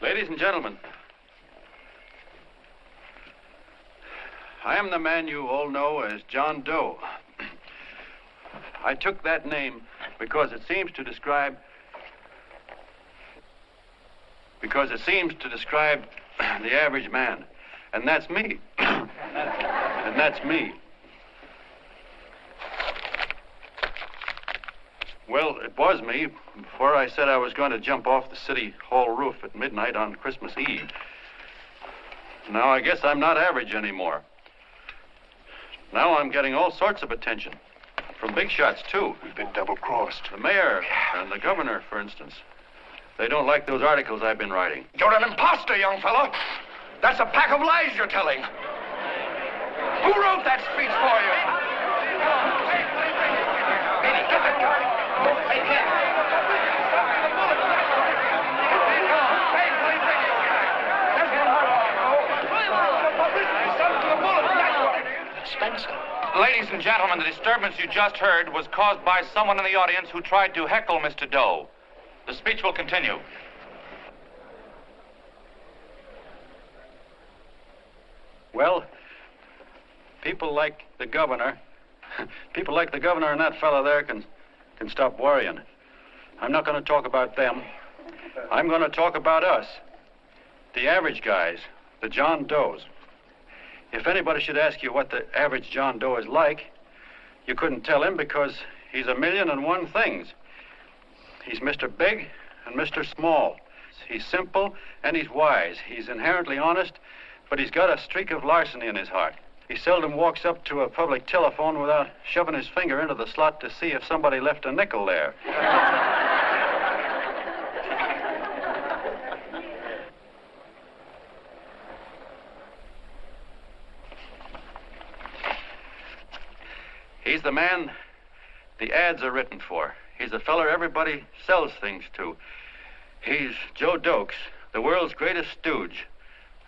Ladies and gentlemen, I am the man you all know as John Doe. I took that name because it seems to describe the average man. And that's me. And that's me. Well, it was me before I said I was going to jump off the city hall roof at midnight on Christmas Eve. Now I guess I'm not average anymore. Now I'm getting all sorts of attention. From big shots, too. We've been double-crossed. The mayor and the governor, for instance. They don't like those articles I've been writing. You're an imposter, young fellow. That's a pack of lies you're telling. Who wrote that speech for you? Hey, get that guy. Hey, kid. Spencer. Ladies and gentlemen, the disturbance you just heard was caused by someone in the audience who tried to heckle Mr. Doe. The speech will continue. Well, people like the governor and that fellow there can stop worrying. I'm not going to talk about them. I'm going to talk about us, the average guys, the John Does. If anybody should ask you what the average John Doe is like, you couldn't tell him because he's a million and one things. He's Mr. Big and Mr. Small. He's simple and he's wise. He's inherently honest, but he's got a streak of larceny in his heart. He seldom walks up to a public telephone without shoving his finger into the slot to see if somebody left a nickel there. He's the man the ads are written for. He's the feller everybody sells things to. He's Joe Dokes, the world's greatest stooge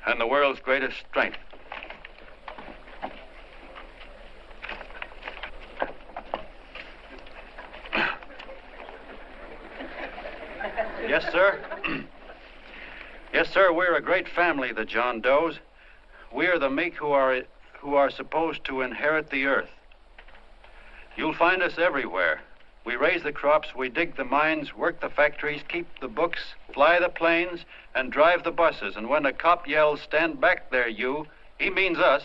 and the world's greatest strength. Yes, sir. Yes, sir, we're a great family, the John Does. We are the meek who are supposed to inherit the earth. You'll find us everywhere. We raise the crops, we dig the mines, work the factories, keep the books, fly the planes, and drive the buses. And when a cop yells, "Stand back there, you," he means us,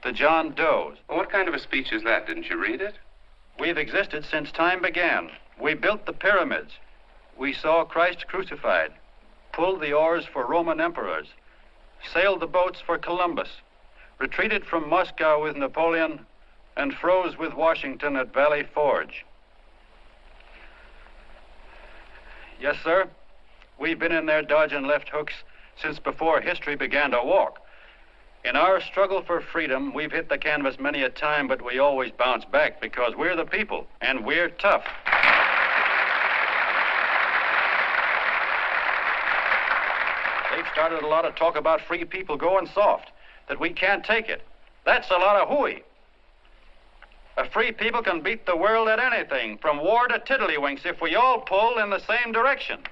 the John Does. Well, what kind of a speech is that? Didn't you read it? We've existed since time began. We built the pyramids. We saw Christ crucified, pulled the oars for Roman emperors, sailed the boats for Columbus, retreated from Moscow with Napoleon, and froze with Washington at Valley Forge. Yes, sir. We've been in there dodging left hooks since before history began to walk. In our struggle for freedom, we've hit the canvas many a time, but we always bounce back because we're the people, and we're tough. They've started a lot of talk about free people going soft, that we can't take it. That's a lot of hooey. A free people can beat the world at anything, from war to tiddlywinks, if we all pull in the same direction.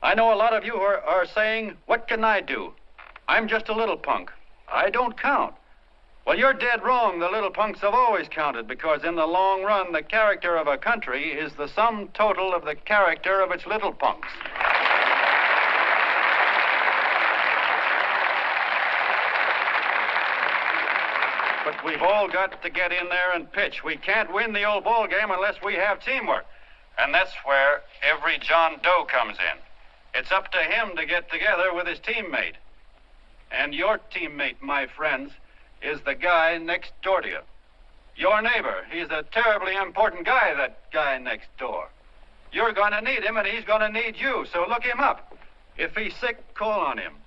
I know a lot of you are saying, "What can I do? I'm just a little punk. I don't count." Well, you're dead wrong. The little punks have always counted, because in the long run, the character of a country is the sum total of the character of its little punks. But we've all got to get in there and pitch. We can't win the old ball game unless we have teamwork. And that's where every John Doe comes in. It's up to him to get together with his teammate. And your teammate, my friends, is the guy next door to you. Your neighbor. He's a terribly important guy, that guy next door. You're going to need him, and he's going to need you, so look him up. If he's sick, call on him.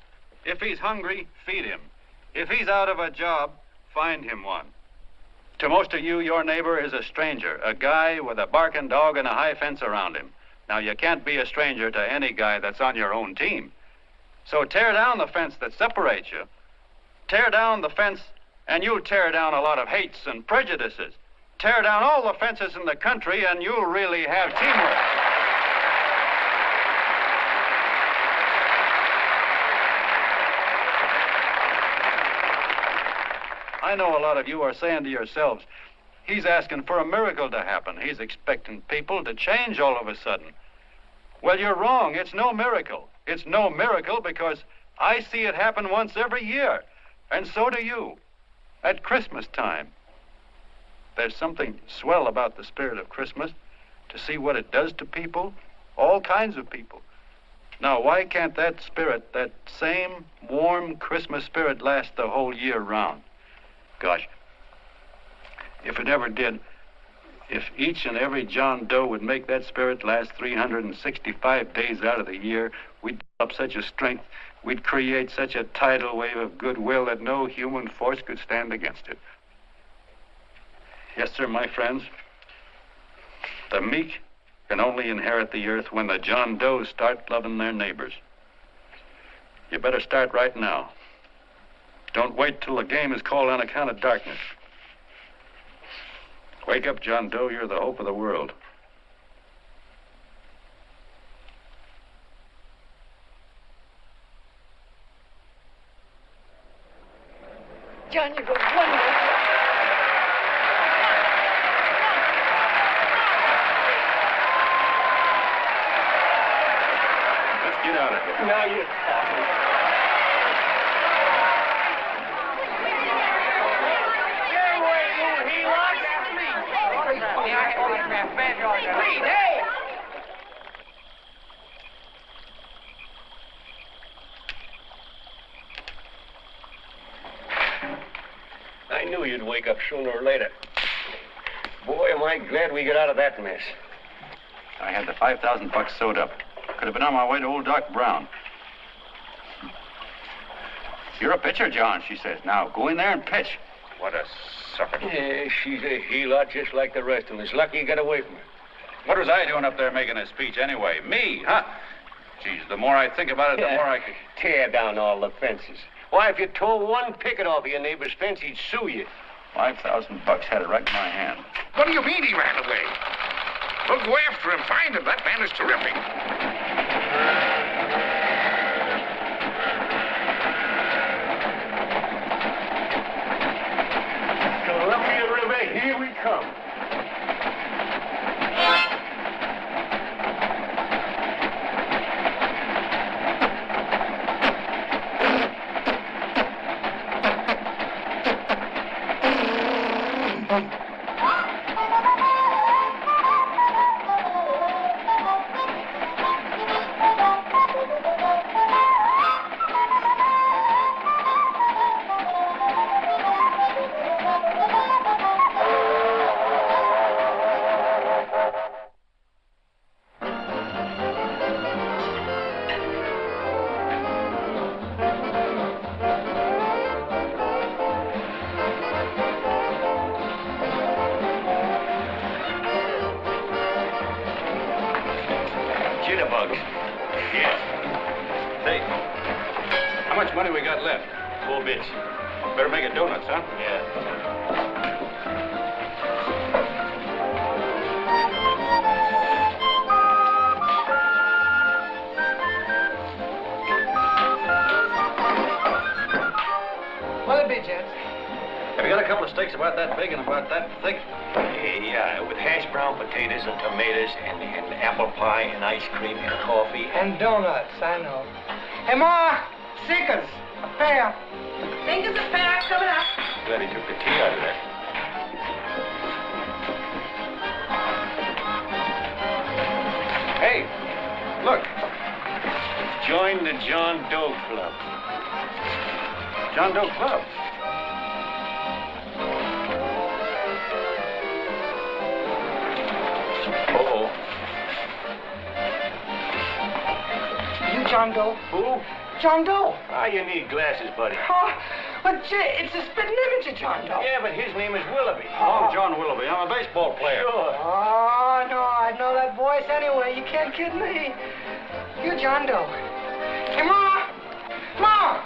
If he's hungry, feed him. If he's out of a job, find him one. To most of you, your neighbor is a stranger, a guy with a barking dog and a high fence around him. Now, you can't be a stranger to any guy that's on your own team. So tear down the fence that separates you. Tear down the fence, and you'll tear down a lot of hates and prejudices. Tear down all the fences in the country, and you'll really have teamwork. I know a lot of you are saying to yourselves, "He's asking for a miracle to happen. He's expecting people to change all of a sudden." Well, you're wrong. It's no miracle. It's no miracle because I see it happen once every year, and so do you, at Christmas time. There's something swell about the spirit of Christmas, to see what it does to people, all kinds of people. Now, why can't that spirit, that same warm Christmas spirit, last the whole year round? Gosh, if it ever did, if each and every John Doe would make that spirit last 365 days out of the year, we'd develop such a strength, we'd create such a tidal wave of goodwill that no human force could stand against it. Yes, sir, my friends, the meek can only inherit the earth when the John Does start loving their neighbors. You better start right now. Don't wait till the game is called on account of darkness. Wake up, John Doe. You're the hope of the world. John, you're going wonderful. Let's get out of here. Now you're talking. I knew you'd wake up sooner or later. Boy, am I glad we got out of that mess. I had the $5,000 sewed up. Could have been on my way to old Doc Brown. You're a pitcher, John, she says. Now, go in there and pitch. What a sucker. Yeah, she's a heel-out just like the rest of them. It's lucky you got away from her. What was I doing up there making a speech anyway? Me, huh? Geez, the more I think about it, the more I could... Tear down all the fences. Why, if you tore one picket off of your neighbor's fence, he'd sue you. $5,000 had it right in my hand. What do you mean he ran away? We'll go after him, find him. That man is terrific. Columbia River, here we come. Jitterbugs. Yeah. Say, how much money we got left? 4 bits. Better make it donuts, huh? Yeah. What'll it be, gents? Have you got a couple of steaks about that big and about that thick? Yeah, with hash brown potatoes and tomatoes and apple pie and ice cream and coffee. And donuts, I know. Hey, Ma, Seekers, a pair. Seekers, a pair, coming up. Glad he took the tea out of that. Hey, look. Join the John Doe Club. John Doe Club. Uh-oh. You John Doe? Who? John Doe. Ah, you need glasses, buddy. Oh, but gee, it's a spitting image of John Doe. Yeah, but his name is Willoughby. Oh, I'm John Willoughby. I'm a baseball player. Sure. Oh, no, I know that voice anyway. You can't kid me. You John Doe. Hey, Ma! Ma!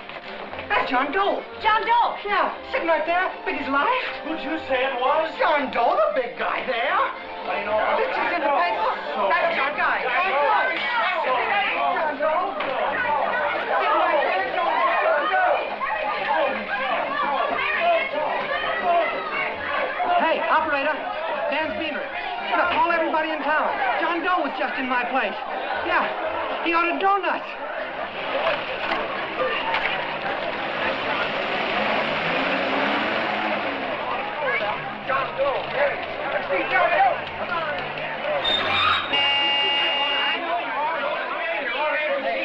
That's John Doe. John Doe. Yeah, sitting right there, big as life. Who'd you say it was? John Doe, the big guy there. I know. Pictures in the paper. That's John guy. John Doe. John Doe. Sitting right there, John Doe. Hey, operator. Dan's Beaner. Look, call everybody in town. John Doe was just in my place. Yeah, he ordered donuts. John Doe. Hey, let's see John Doe.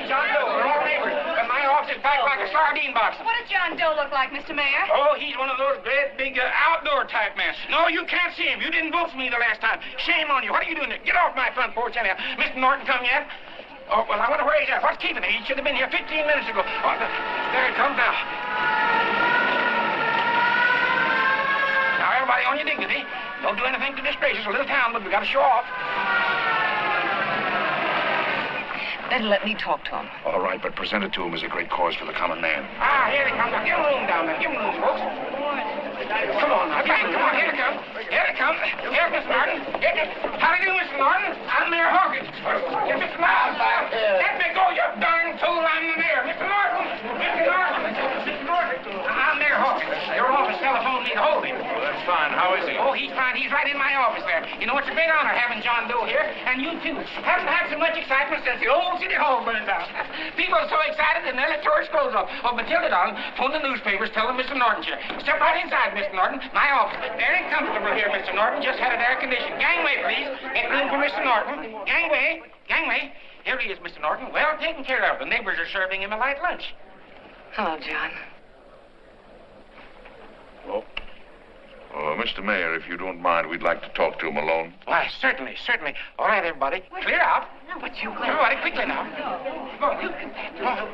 John Doe, we're all neighbors. My office is packed like a sardine box. What does John Doe look like, Mr. Mayor? Oh, he's one of those great big outdoor type men. No, you can't see him. You didn't vote for me the last time. Shame on you. What are you doing there? Get off my front porch anyhow. Mr. Norton come yet? Oh, well, I wonder where he's at. What's keeping him? He should have been here 15 minutes ago. Oh, there he comes now. Now, everybody on your dignity. Don't do anything to disgrace us. A little town, but we got to show off. Better let me talk to him. All right, but present it to him as a great cause for the common man. Ah, here he comes. Now, give him room down there. Give him room, folks. Come on now. Come on. Here he comes. Here he comes. Here's Mr. Norton. How do you do, Mr. Norton? I'm Mayor Hawkins. Here's Mr. Miles. Let me go, you darn tool. I'm the mayor. Mr. Norton. Mr. Norton. Mr. Norton. I'm Mayor Hawkins. Your office telephoned me to hold him. Well, that's fine. How is he? Oh, he's fine. He's right in my office there. You know, it's a great honor having John Doe here, and you too. Haven't had so much excitement since the old city hall burned down. People are so excited they nearly tore his clothes off. Oh, Matilda, darling, phone the newspapers, tell them Mr. Norton's here. Step right inside, Mr. Norton. My office. Very comfortable here, Mr. Norton. Just had it air conditioned. Gangway, please. Get room for Mr. Norton. Gangway. Gangway. Here he is, Mr. Norton. Well taken care of. The neighbors are serving him a light lunch. Hello, John. Well, Mr. Mayor, if you don't mind, we'd like to talk to him alone. Why, certainly, certainly. All right, everybody. Clear out. But you all right, quickly now. Come on.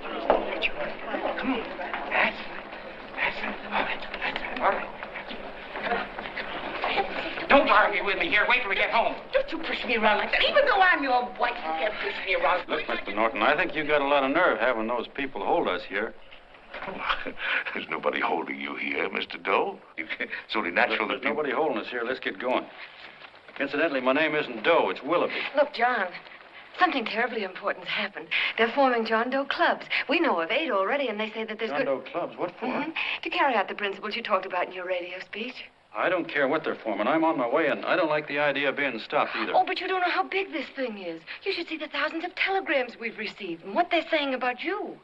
Come on. That's it. All right. Don't argue with me here. Wait till we get home. Don't you push me around like that. Even though I'm your wife, you can't push me around. Look, Mr. Norton, I think you got a lot of nerve having those people hold us here. There's nobody holding you here, Mr. Doe. It's only natural There's that nobody holding us here. Let's get going. Incidentally, my name isn't Doe. It's Willoughby. Look, John, something terribly important's happened. They're forming John Doe clubs. We know of 8 already, and they say that there's John Doe clubs? What for? To carry out the principles you talked about in your radio speech. I don't care what they're forming. I'm on my way, and I don't like the idea of being stopped either. Oh, but you don't know how big this thing is. You should see the thousands of telegrams we've received and what they're saying about you.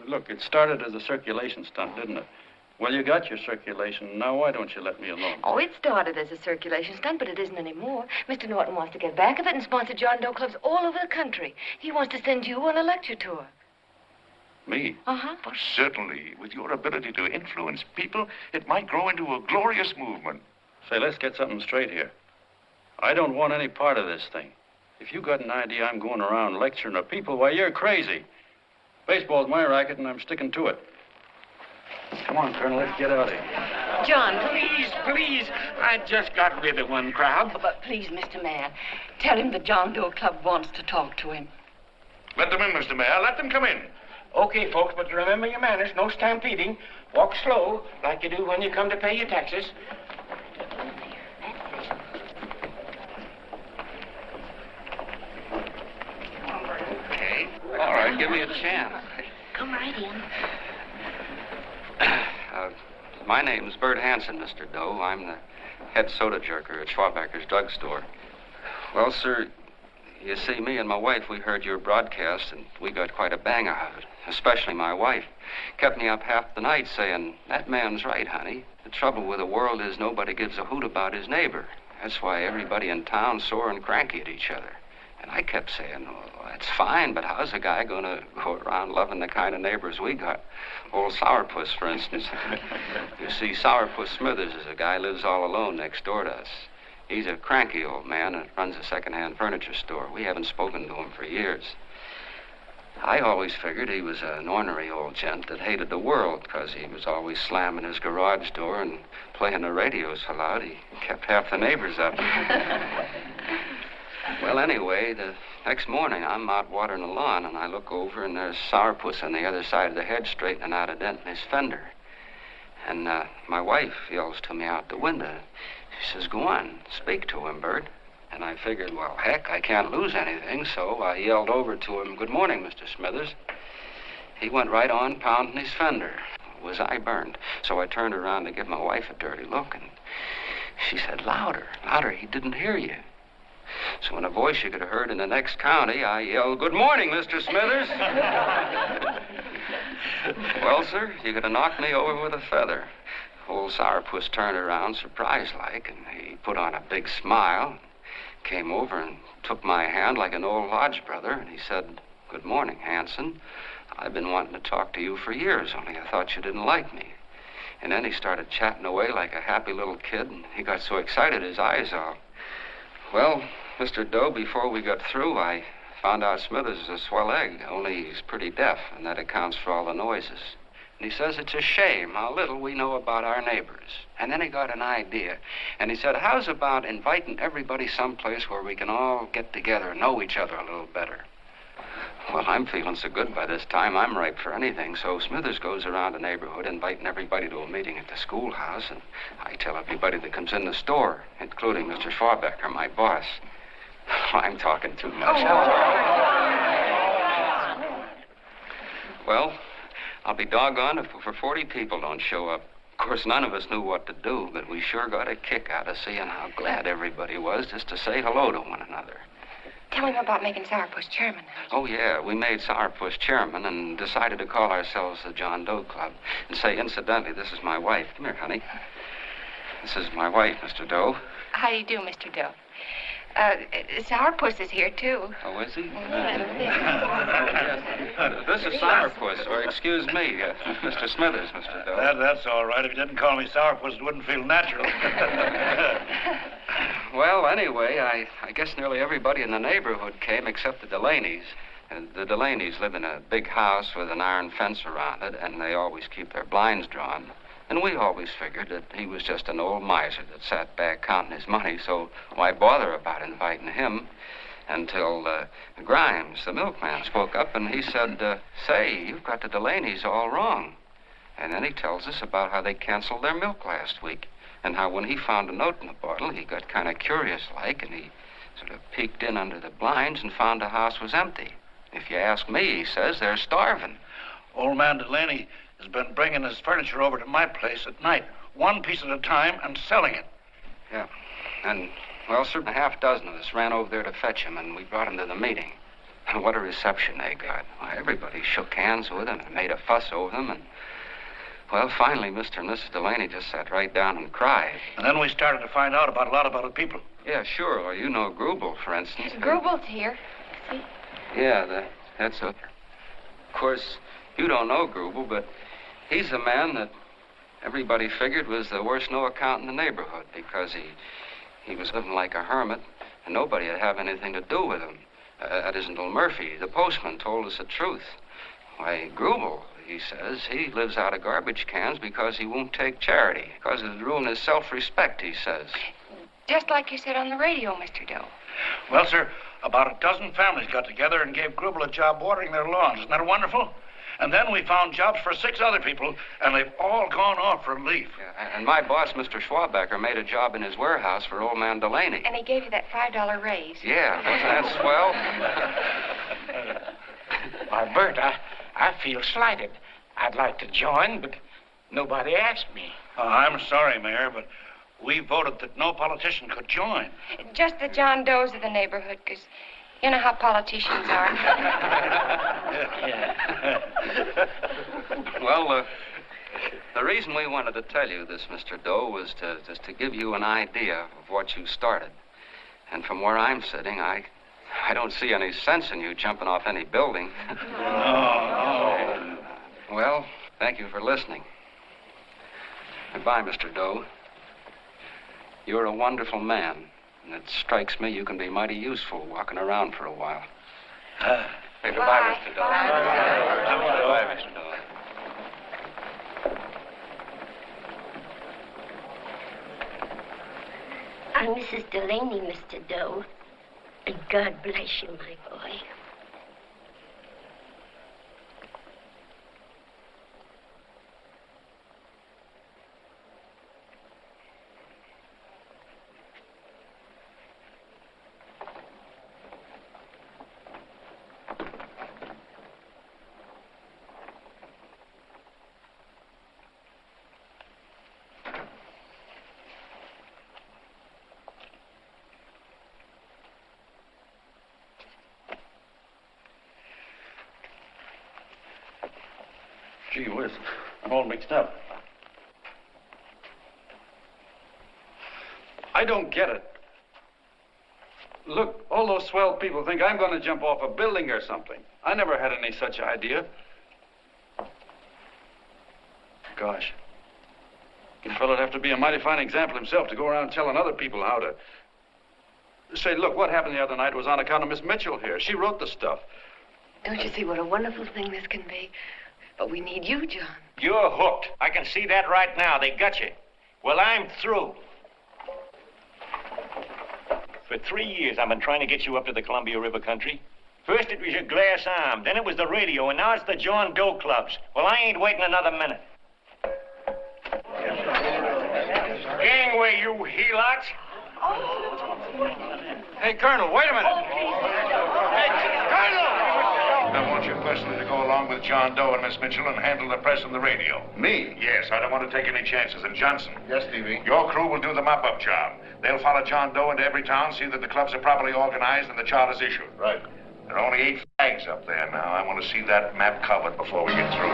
Look, it started as a circulation stunt, didn't it? Well, you got your circulation. Now, why don't you let me alone? Oh, it started as a circulation stunt, but it isn't anymore. Mr. Norton wants to get back of it and sponsor John Doe clubs all over the country. He wants to send you on a lecture tour. Me? Uh-huh. Well, certainly. With your ability to influence people, it might grow into a glorious movement. Say, let's get something straight here. I don't want any part of this thing. If you got an idea I'm going around lecturing to people, why, you're crazy. Baseball's my racket, and I'm sticking to it. Come on, Colonel, let's get out of here. John, Please. I just got rid of one crowd. But please, Mr. Mayor, tell him the John Doe Club wants to talk to him. Let them in, Mr. Mayor. Let them come in. Okay, folks, but remember your manners. No stampeding. Walk slow, like you do when you come to pay your taxes. Okay. All right, give me a chance. Come right in. My name's Bert Hansen, Mr. Doe. I'm the head soda jerker at Schwabacker's drugstore. Well, sir, you see, me and my wife, we heard your broadcast, and we got quite a bang out of it. Especially my wife. Kept me up half the night saying, that man's right, honey. The trouble with the world is nobody gives a hoot about his neighbor. That's why everybody in town's sore and cranky at each other. And I kept saying, well, that's fine, but how's a guy going to go around loving the kind of neighbors we got? Old Sourpuss, for instance. You see, Sourpuss Smithers is a guy who lives all alone next door to us. He's a cranky old man that runs a second-hand furniture store. We haven't spoken to him for years. I always figured he was an ornery old gent that hated the world because he was always slamming his garage door and playing the radio so loud he kept half the neighbors up. Well, anyway, the next morning I'm out watering the lawn and I look over and there's Sourpuss on the other side of the hedge straightening out a dent in his fender. And my wife yells to me out the window. She says, go on, speak to him, Bert. And I figured, well, heck, I can't lose anything, so I yelled over to him, good morning, Mr. Smithers. He went right on pounding his fender. Was I burned? So I turned around to give my wife a dirty look, and she said, louder, he didn't hear you. So in a voice you could have heard in the next county, I yelled, good morning, Mr. Smithers. Well, sir, you could have knocked me over with a feather. Old Sourpuss turned around, surprised-like, and he put on a big smile, came over and took my hand like an old lodge brother, and he said, good morning, Hanson. I've been wanting to talk to you for years, only I thought you didn't like me. And then he started chatting away like a happy little kid, and he got so excited his eyes all. Well, Mr. Doe, before we got through, I found out Smithers is a swell egg, only he's pretty deaf, and that accounts for all the noises. And he says it's a shame how little we know about our neighbors. And then he got an idea. And he said, how's about inviting everybody someplace where we can all get together and know each other a little better? Well, I'm feeling so good by this time, I'm ripe for anything. So Smithers goes around the neighborhood inviting everybody to a meeting at the schoolhouse. And I tell everybody that comes in the store, including Mr. Schwabacker, my boss. I'm talking too much. Well, I'll be doggone if over 40 people don't show up. Of course, none of us knew what to do, but we sure got a kick out of seeing how glad everybody was just to say hello to one another. Tell him about making Sourpuss chairman. Oh, yeah, we made Sourpuss chairman and decided to call ourselves the John Doe Club. And say, incidentally, this is my wife. Come here, honey. This is my wife, Mr. Doe. How do you do, Mr. Doe? Sourpuss is here, too. Oh, is he? This is Sourpuss, or excuse me, Mr. Smithers, Mr. Doe. That's all right. If you didn't call me Sourpuss, it wouldn't feel natural. Well, anyway, I guess nearly everybody in the neighborhood came except the Delaney's. And the Delaney's live in a big house with an iron fence around it, and they always keep their blinds drawn. And we always figured that he was just an old miser that sat back counting his money, so why bother about inviting him? Until Grimes, the milkman, spoke up, and he said, say, you've got the Delaney's all wrong. And then he tells us about how they canceled their milk last week, and how when he found a note in the bottle, he got kind of curious-like, and he sort of peeked in under the blinds and found the house was empty. If you ask me, he says, they're starving. Old man Delaney has been bringing his furniture over to my place at night, one piece at a time, and selling it. Yeah. And, well, sir, a half dozen of us ran over there to fetch him, and we brought him to the meeting. And what a reception they got. Why, everybody shook hands with him and made a fuss over them, and, well, finally, Mr. and Mrs. Delaney just sat right down and cried. And then we started to find out about a lot of other people. Yeah, sure. Well, you know Grubel, for instance. Grubel's here. See? Yeah, that's a... Of course, you don't know Grubel, but he's a man that everybody figured was the worst no-account in the neighborhood because he was living like a hermit, and nobody would have anything to do with him. That isn't until Murphy, the postman, told us the truth. Why, Grubel, he says, he lives out of garbage cans because he won't take charity, because it'd ruin his self-respect, he says. Just like you said on the radio, Mr. Doe. Well, sir, about a dozen families got together and gave Grubel a job watering their lawns. Isn't that wonderful? And then we found jobs for 6 other people, and they've all gone off for relief. Yeah, and my boss, Mr. Schwabacker, made a job in his warehouse for old man Delaney. And he gave you that $5 raise. Yeah, wasn't that swell? Why, Bert, I feel slighted. I'd like to join, but nobody asked me. I'm sorry, Mayor, but we voted that no politician could join. Just the John Does of the neighborhood, because you know how politicians are. Well, the reason we wanted to tell you this, Mr. Doe, was just to give you an idea of what you started. And from where I'm sitting, I don't see any sense in you jumping off any building. No. Well, thank you for listening. Goodbye, Mr. Doe. You're a wonderful man, and it strikes me you can be mighty useful walking around for a while. Hey, goodbye, Mr. Doe. Goodbye, Mr. Doe. I'm Mrs. Delaney, Mr. Doe. And God bless you, my boy. Gee whiz, I'm all mixed up. I don't get it. Look, all those swell people think I'm going to jump off a building or something. I never had any such idea. Gosh. A fellow'd have to be a mighty fine example himself to go around telling other people how to... Say, look, what happened the other night was on account of Miss Mitchell here. She wrote the stuff. Don't you see what a wonderful thing this can be? But we need you, John. You're hooked. I can see that right now. They got you. Well, I'm through. For 3 years, I've been trying to get you up to the Columbia River country. First, it was your glass arm. Then it was the radio. And now it's the John Doe clubs. Well, I ain't waiting another minute. Gangway, you helots. Hey, Colonel, wait a minute. Hey, Colonel! I want you personally to go along with John Doe and Miss Mitchell and handle the press and the radio. Me? Yes, I don't want to take any chances. And Johnson. Yes, Stevie. Your crew will do the mop-up job. They'll follow John Doe into every town, see that the clubs are properly organized and the charters issued. Right. There are only 8 flags up there now. I want to see that map covered before we get through.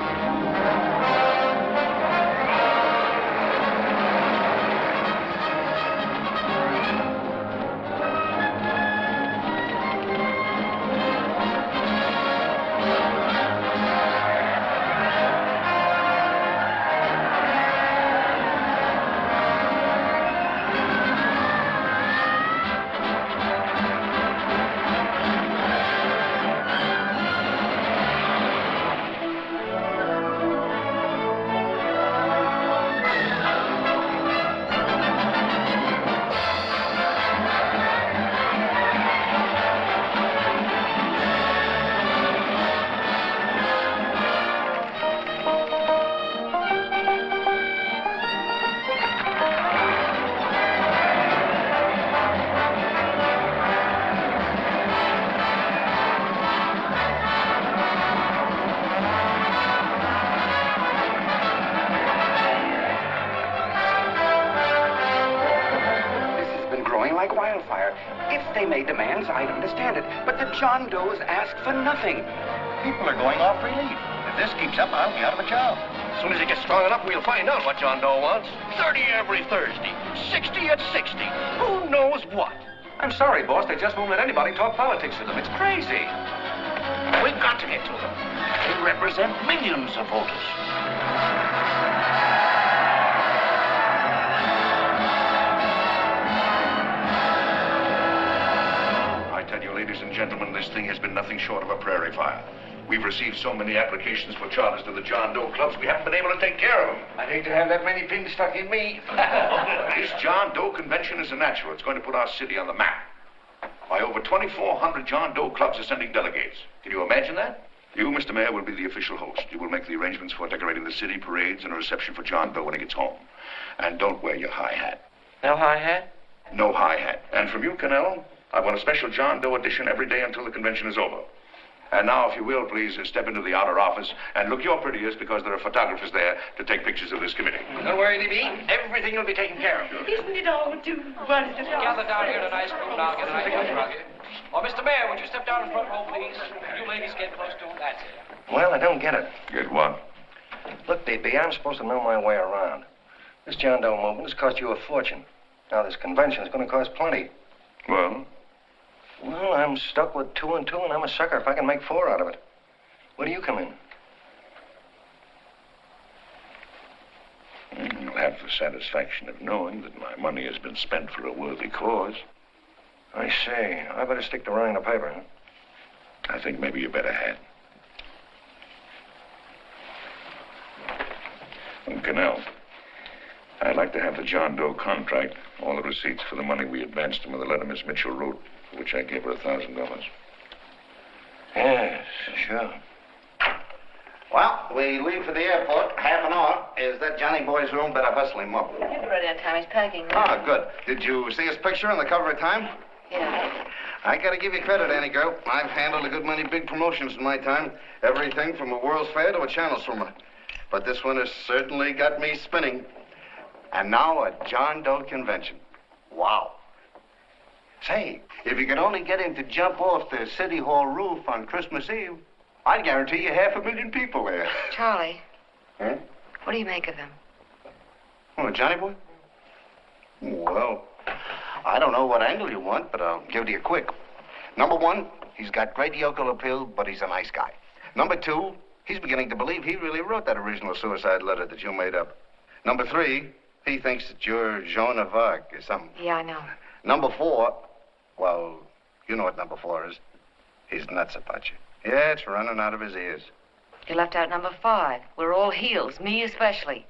If they made demands, I'd understand it. But the John Does ask for nothing. People are going off relief. If this keeps up, I'll be out of a job. As soon as it gets strong enough, we'll find out what John Doe wants. 30 every Thursday. 60 at 60. Who knows what? I'm sorry, boss. They just won't let anybody talk politics to them. It's crazy. We've got to get to them. They represent millions of voters. I tell you, ladies and gentlemen, this thing has been nothing short of a prairie fire. We've received so many applications for charters to the John Doe clubs, we haven't been able to take care of them. I'd hate to have that many pins stuck in me. This John Doe convention is a natural. It's going to put our city on the map. Why, over 2,400 John Doe clubs are sending delegates. Can you imagine that? You, Mr. Mayor, will be the official host. You will make the arrangements for decorating the city, parades, and a reception for John Doe when he gets home. And don't wear your high hat. No high hat? No high hat. And from you, Cannell, I want a special John Doe edition every day until the convention is over. And now, if you will, please step into the outer office and look your prettiest because there are photographers there to take pictures of this committee. Don't worry, Libby. Everything will be taken care of. Isn't it all too wonderful? Gather down here at ice cream and I'll get an ice cream rug. Oh, Mr. Mayor, would you step down in front row, please? You ladies get close to him. That's it. Well, I don't get it. Get what? Look, DB, I'm supposed to know my way around. This John Doe movement has cost you a fortune. Now, this convention is going to cost plenty. Well? Well, I'm stuck with 2 and 2, and I'm a sucker if I can make 4 out of it. Where do you come in? You'll have the satisfaction of knowing that my money has been spent for a worthy cause. I say, I better stick to running the paper, huh? I think maybe you better had. And Cannell, I'd like to have the John Doe contract, all the receipts for the money we advanced him with the letter Miss Mitchell wrote, for which I gave her $1,000. Yes, sure. Well, we leave for the airport. Half an hour. Is that Johnny boy's room? Better hustle him up. He'll be ready on time. He's packing. Ah, good. Did you see his picture on the cover of Time? Yeah. I gotta give you credit, Annie girl. I've handled a good many big promotions in my time. Everything from a World's Fair to a channel swimmer. But this one has certainly got me spinning. And now a John Doe convention. Wow. Say, if you could only get him to jump off the City Hall roof on Christmas Eve, I'd guarantee you 500,000 people there. Charlie. Huh? What do you make of him? Oh, Johnny boy? Well, I don't know what angle you want, but I'll give it to you quick. Number 1, he's got great yokel appeal, but he's a nice guy. Number 2, he's beginning to believe he really wrote that original suicide letter that you made up. Number 3, he thinks that you're Joan of Arc or something. Yeah, I know. Number 4, well, you know what number 4 is. He's nuts about you. Yeah, it's running out of his ears. You left out number 5. We're all heels, me especially.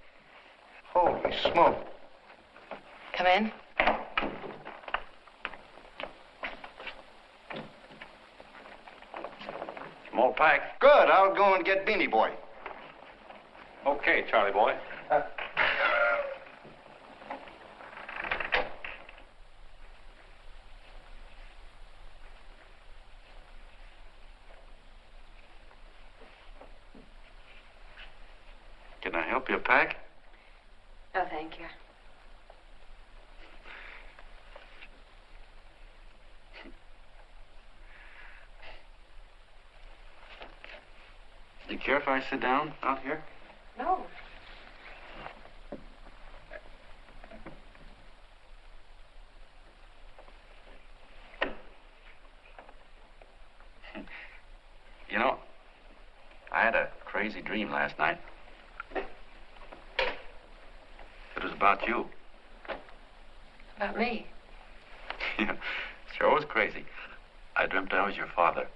Holy smoke. Come in. Small pack. Good. I'll go and get Beanie Boy. Okay, Charlie boy. Can I help you pack? Oh, thank you. Do you care if I sit down out here? No. You know, I had a crazy dream last night. It was about you. About me? Yeah, sure was crazy. I dreamt I was your father.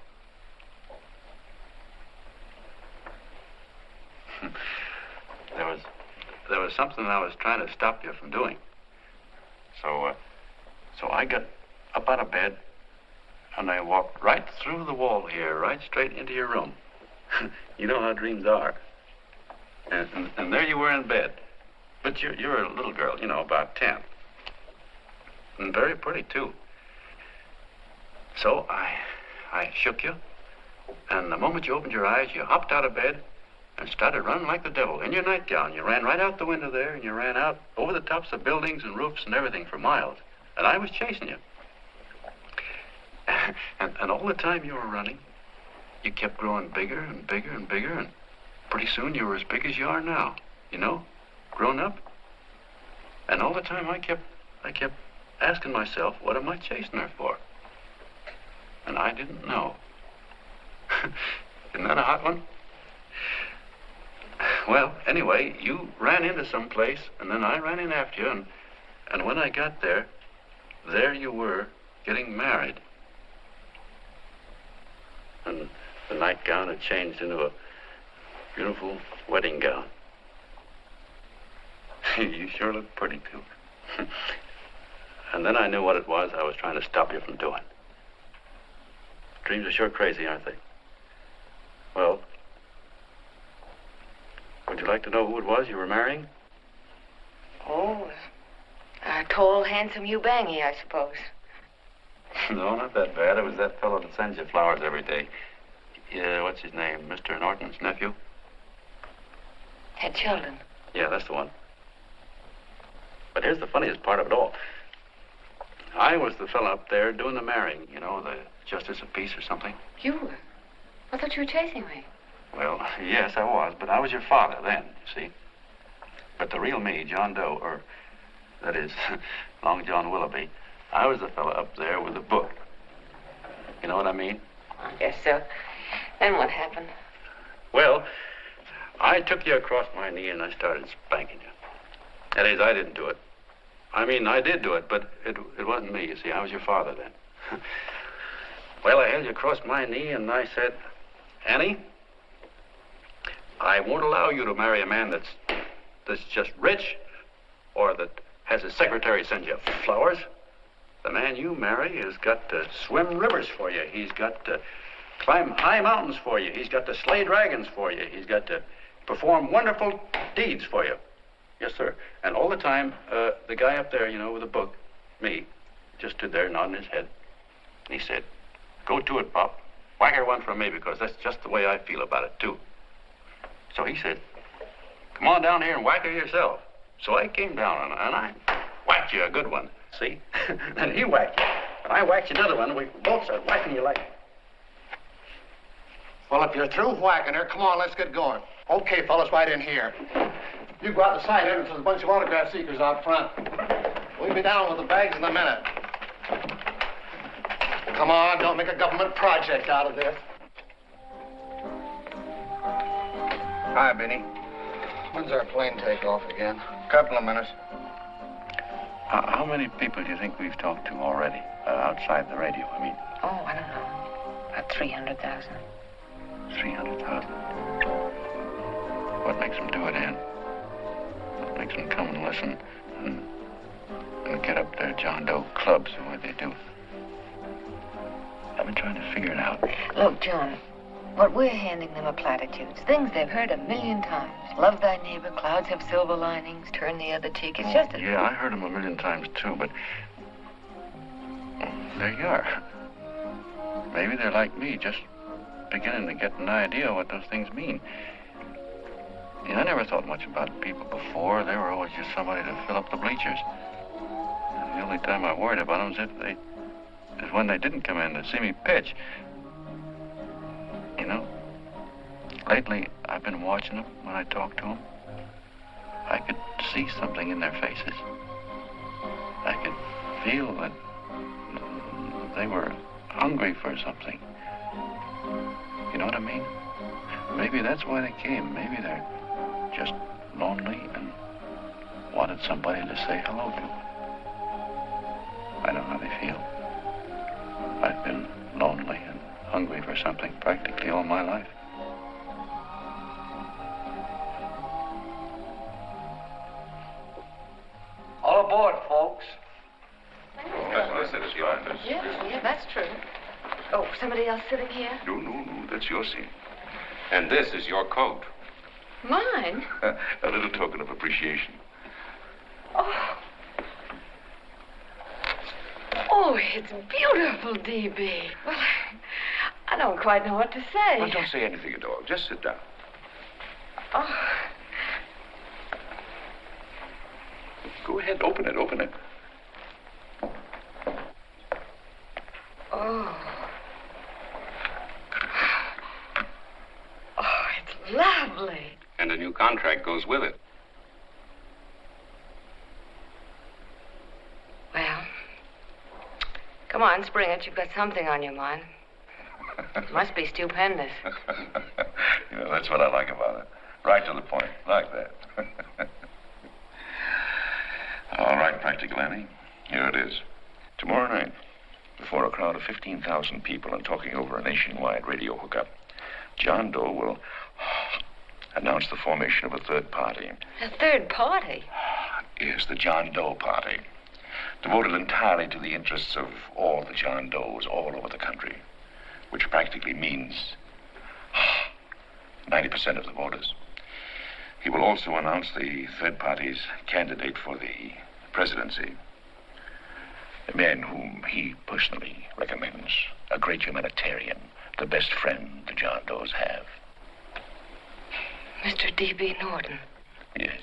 There was something I was trying to stop you from doing. So I got up out of bed and I walked right through the wall here, right straight into your room. You know how dreams are. And there you were in bed. But you're a little girl, you know, about 10. And very pretty, too. So I shook you. And the moment you opened your eyes, you hopped out of bed and started running like the devil in your nightgown. You ran right out the window there, and you ran out over the tops of buildings and roofs and everything for miles. And I was chasing you. And all the time you were running, you kept growing bigger and bigger and bigger, and pretty soon you were as big as you are now, you know, grown up. And all the time I kept asking myself, what am I chasing her for? And I didn't know. Isn't that a hot one? Well, anyway, you ran into some place, and then I ran in after you, and when I got there you were, getting married. And the nightgown had changed into a beautiful wedding gown. You sure look pretty, too. And then I knew what it was I was trying to stop you from doing. Dreams are sure crazy, aren't they? Well, would you like to know who it was you were marrying? Oh, a tall, handsome Ubangi, I suppose. No, not that bad. It was that fellow that sends you flowers every day. Yeah, what's his name? Mr. Norton's nephew? Ted Sheldon. Yeah, that's the one. But here's the funniest part of it all. I was the fellow up there doing the marrying, you know, the justice of peace or something. You were? I thought you were chasing me. Well, yes, I was, but I was your father then, you see. But the real me, John Doe, or that is, Long John Willoughby, I was the fellow up there with the book. You know what I mean? I guess so. Then what happened? Well, I took you across my knee and I started spanking you. That is, I didn't do it. I mean, I did do it, but it wasn't me, you see. I was your father then. Well, I held you across my knee and I said, Annie, I won't allow you to marry a man that's just rich or that has his secretary send you flowers. The man you marry has got to swim rivers for you. He's got to climb high mountains for you. He's got to slay dragons for you. He's got to perform wonderful deeds for you. Yes, sir. And all the time, the guy up there, you know, with the book, me, just stood there nodding his head. And he said, go to it, Pop. Whack her one from me, because that's just the way I feel about it, too. So he said, come on down here and whack her yourself. So I came down and I whacked you a good one, see? Then he whacked you. And I whacked you another one, and we both started whacking you like... Well, if you're through whacking her, come on, let's get going. Okay, fellas, right in here. You go out the side entrance, there's a bunch of autograph seekers out front. We'll be down with the bags in a minute. Come on, don't make a government project out of this. Hi, Benny. When's our plane take off again? Couple of minutes. How many people do you think we've talked to already, outside the radio, I mean? Oh, I don't know. About 300,000. 300,000. What makes them do it, Ann? What makes them come and listen and get up their John Doe clubs the way they do? I've been trying to figure it out. Look, John, what we're handing them are platitudes, things they've heard 1,000,000 times. Love thy neighbor, clouds have silver linings, turn the other cheek. It's just a... Yeah, I heard them 1,000,000 times, too, but there you are. Maybe they're like me, just beginning to get an idea what those things mean. You know, I never thought much about people before. They were always just somebody to fill up the bleachers. And the only time I worried about them is when they didn't come in to see me pitch. You know, lately I've been watching them when I talk to them. I could see something in their faces. I could feel that they were hungry for something. You know what I mean? Maybe that's why they came. Maybe they're just lonely and wanted somebody to say hello to. I know how they feel. I've been lonely and hungry for something practically all my life. All aboard, folks. That's your office. Yeah, that's true. Oh, somebody else sitting here? No, that's your seat. And this is your coat. Mine? A little token of appreciation. Oh, it's beautiful, D.B. Well, I don't quite know what to say. Well, don't say anything at all. Just sit down. Oh. Go ahead, open it. Oh. Lovely. And a new contract goes with it. Well, come on, spring it. You've got something on your mind. It must be stupendous. You know, that's what I like about it. Right to the point, like that. All right, Practical Annie. Here it is. Tomorrow night, before a crowd of 15,000 people and talking over a nationwide radio hookup, John Doe will announce the formation of a third party. A third party? Yes, the John Doe Party. Devoted entirely to the interests of all the John Does all over the country, which practically means 90% of the voters. He will also announce the third party's candidate for the presidency. A man whom he personally recommends, a great humanitarian, the best friend the John Does have. Mr. D.B. Norton. Yes.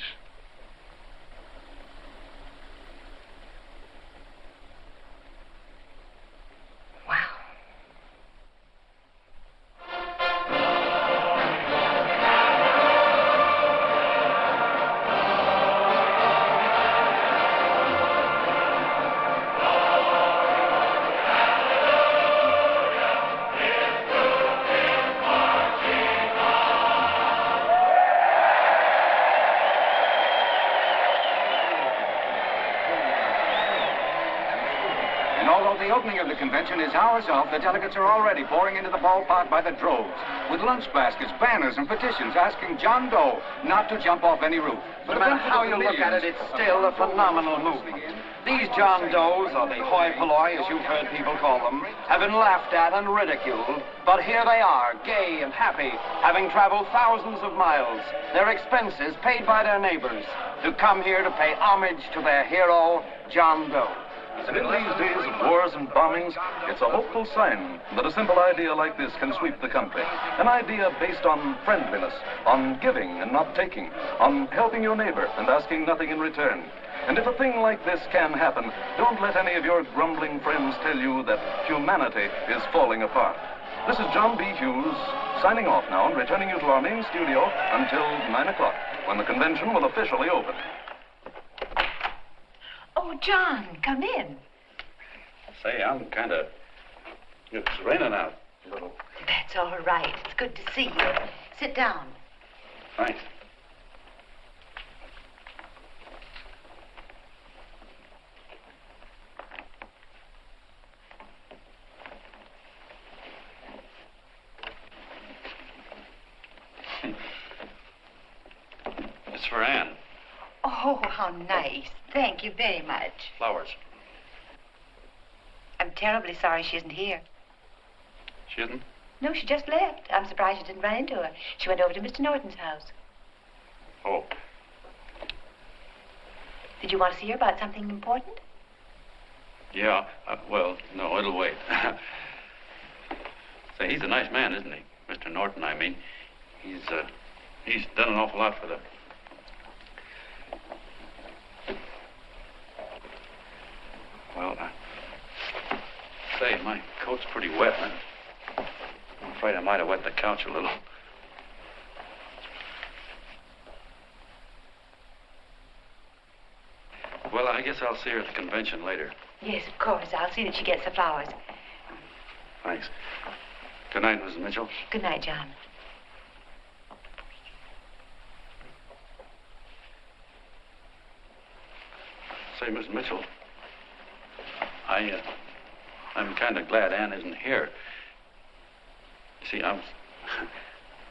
The opening of the convention is hours off. The delegates are already pouring into the ballpark by the droves, with lunch baskets, banners, and petitions asking John Doe not to jump off any roof. But no matter how you look at it, it's still a phenomenal movement. These John Does, or the hoi polloi, as you've heard people call them, have been laughed at and ridiculed. But here they are, gay and happy, having traveled thousands of miles, their expenses paid by their neighbors, to come here to pay homage to their hero, John Doe. And in these days of wars and bombings, it's a hopeful sign that a simple idea like this can sweep the country. An idea based on friendliness, on giving and not taking, on helping your neighbor and asking nothing in return. And if a thing like this can happen, don't let any of your grumbling friends tell you that humanity is falling apart. This is John B. Hughes, signing off now and returning you to our main studio until 9 o'clock, when the convention will officially open. Oh, John, come in. Say, I'm kind of... It's raining out a little. That's all right. It's good to see you. Sit down. Thanks. It's for Anne. Oh, how nice. Thank you very much. Flowers. I'm terribly sorry she isn't here. She isn't? No, she just left. I'm surprised you didn't run into her. She went over to Mr. Norton's house. Oh. Did you want to see her about something important? Yeah. Well, no, it'll wait. Say, he's a nice man, isn't he? Mr. Norton, I mean. He's done an awful lot for the... Well, say, my coat's pretty wet. I'm afraid I might have wet the couch a little. Well, I guess I'll see her at the convention later. Yes, of course. I'll see that she gets the flowers. Thanks. Good night, Mrs. Mitchell. Good night, John. Say, Miss Mitchell, I'm kind of glad Anne isn't here. You see,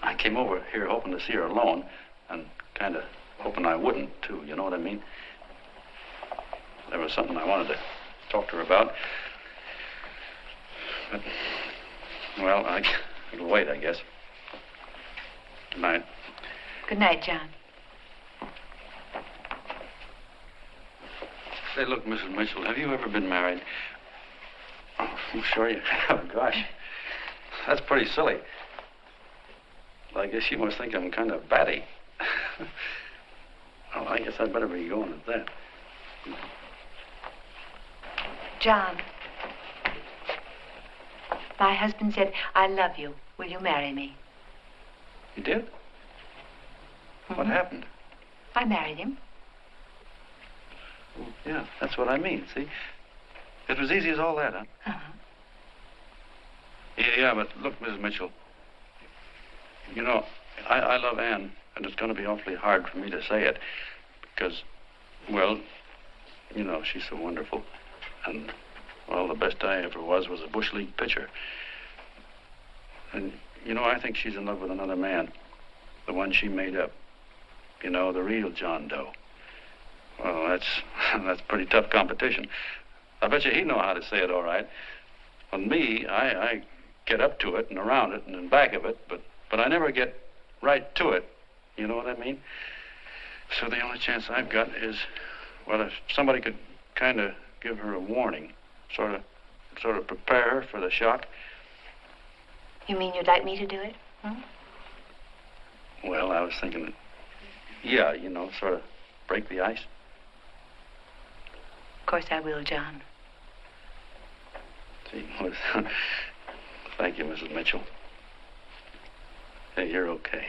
I came over here hoping to see her alone, and kind of hoping I wouldn't, too, you know what I mean? There was something I wanted to talk to her about. But, well, it'll wait, I guess. Good night. Good night, John. Say, look, Mrs. Mitchell, have you ever been married? Oh, I'm sure you have. Gosh, that's pretty silly. Well, I guess you must think I'm kind of batty. Well, I guess I'd better be going at that. John, my husband said, I love you. Will you marry me? You did? What happened? I married him. Well, yeah, that's what I mean, see? It was easy as all that, huh? Uh-huh. Yeah, but look, Mrs. Mitchell, you know, I love Anne, and it's going to be awfully hard for me to say it because, well, you know, she's so wonderful. And, well, the best I ever was a Bush League pitcher. And, you know, I think she's in love with another man, the one she made up. You know, the real John Doe. Well, that's pretty tough competition. I bet you he'd know how to say it all right. On me, I get up to it and around it and in back of it, but I never get right to it. You know what I mean? So the only chance I've got is, well, if somebody could kind of give her a warning, sort of prepare her for the shock. You mean you'd like me to do it? Well, I was thinking that, yeah, you know, sort of break the ice. Of course I will, John. Gee whiz. Thank you, Mrs. Mitchell. Hey, you're okay.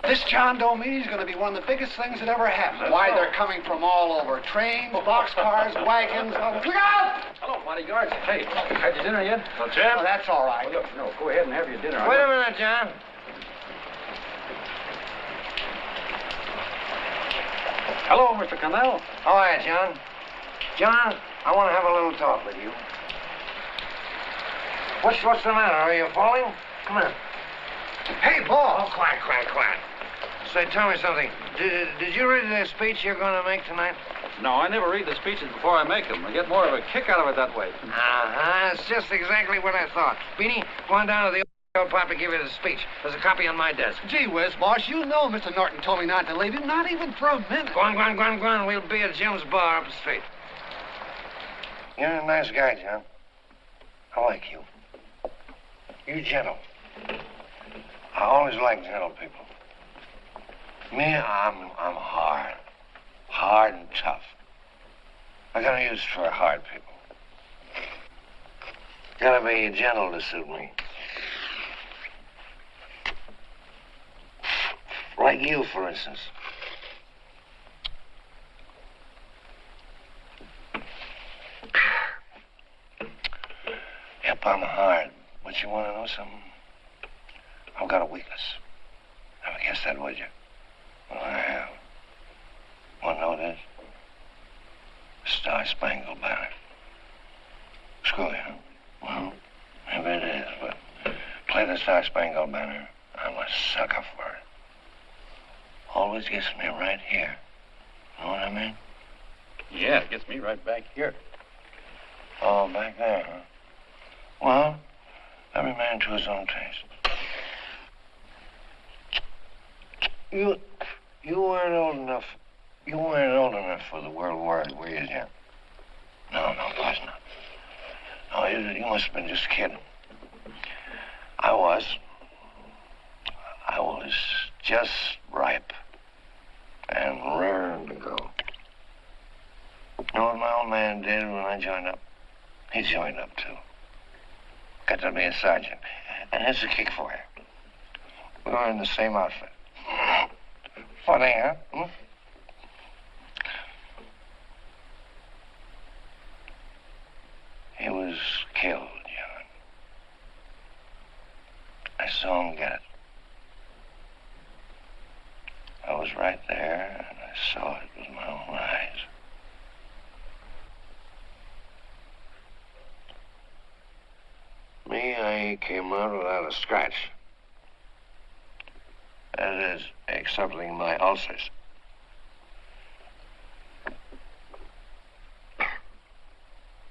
This John Doe meeting is going to be one of the biggest things that ever happened. Why, they're coming from all over. Trains, boxcars, wagons. Look out! Hello, bodyguards. Hey, had your dinner yet? Well, Jim? Oh, that's all right. Well, look, no, go ahead and have your dinner. Wait a minute, John. Hello, Mr. Connell. How are you, John? John, I want to have a little talk with you. What's the matter? Are you falling? Come here. Hey, boss. Oh, quiet. Say, tell me something. Did you read the speech you're going to make tonight? No, I never read the speeches before I make them. I get more of a kick out of it that way. Uh-huh. It's just exactly what I thought. Beanie, go on down to the old pop to give you the speech. There's a copy on my desk. Gee whiz, boss, you know Mr. Norton told me not to leave him, not even for a minute. Go on. We'll be at Jim's bar up the street. You're a nice guy, John. I like you. You're gentle. I always like gentle people. Me, I'm hard and tough. I got a use for hard people. Gotta be gentle to suit me. Like you, for instance. Yep, I'm hard. But you want to know something? I've got a weakness. Never guessed that, would you? Well, I have. Want to know what it is? Star-Spangled Banner. Screw you, huh? Well, maybe it is, but play the Star-Spangled Banner. I'm a sucker for it. Always gets me right here. Know what I mean? Yeah, it gets me right back here. Oh, back there, huh? Well, every man to his own taste. You weren't old enough. You weren't old enough for the World War, were you, Jim? No, of course not. No, you must have been just kidding. I was just ripe and raring to go. You know what my old man did when I joined up? He joined up, too. Got to be a sergeant. And here's a kick for you. We were in the same outfit. Funny, huh? He was killed, John. I saw him get it. I was right there, and I saw it with my own eyes. Me, I came out without a scratch. That is, excepting my ulcers.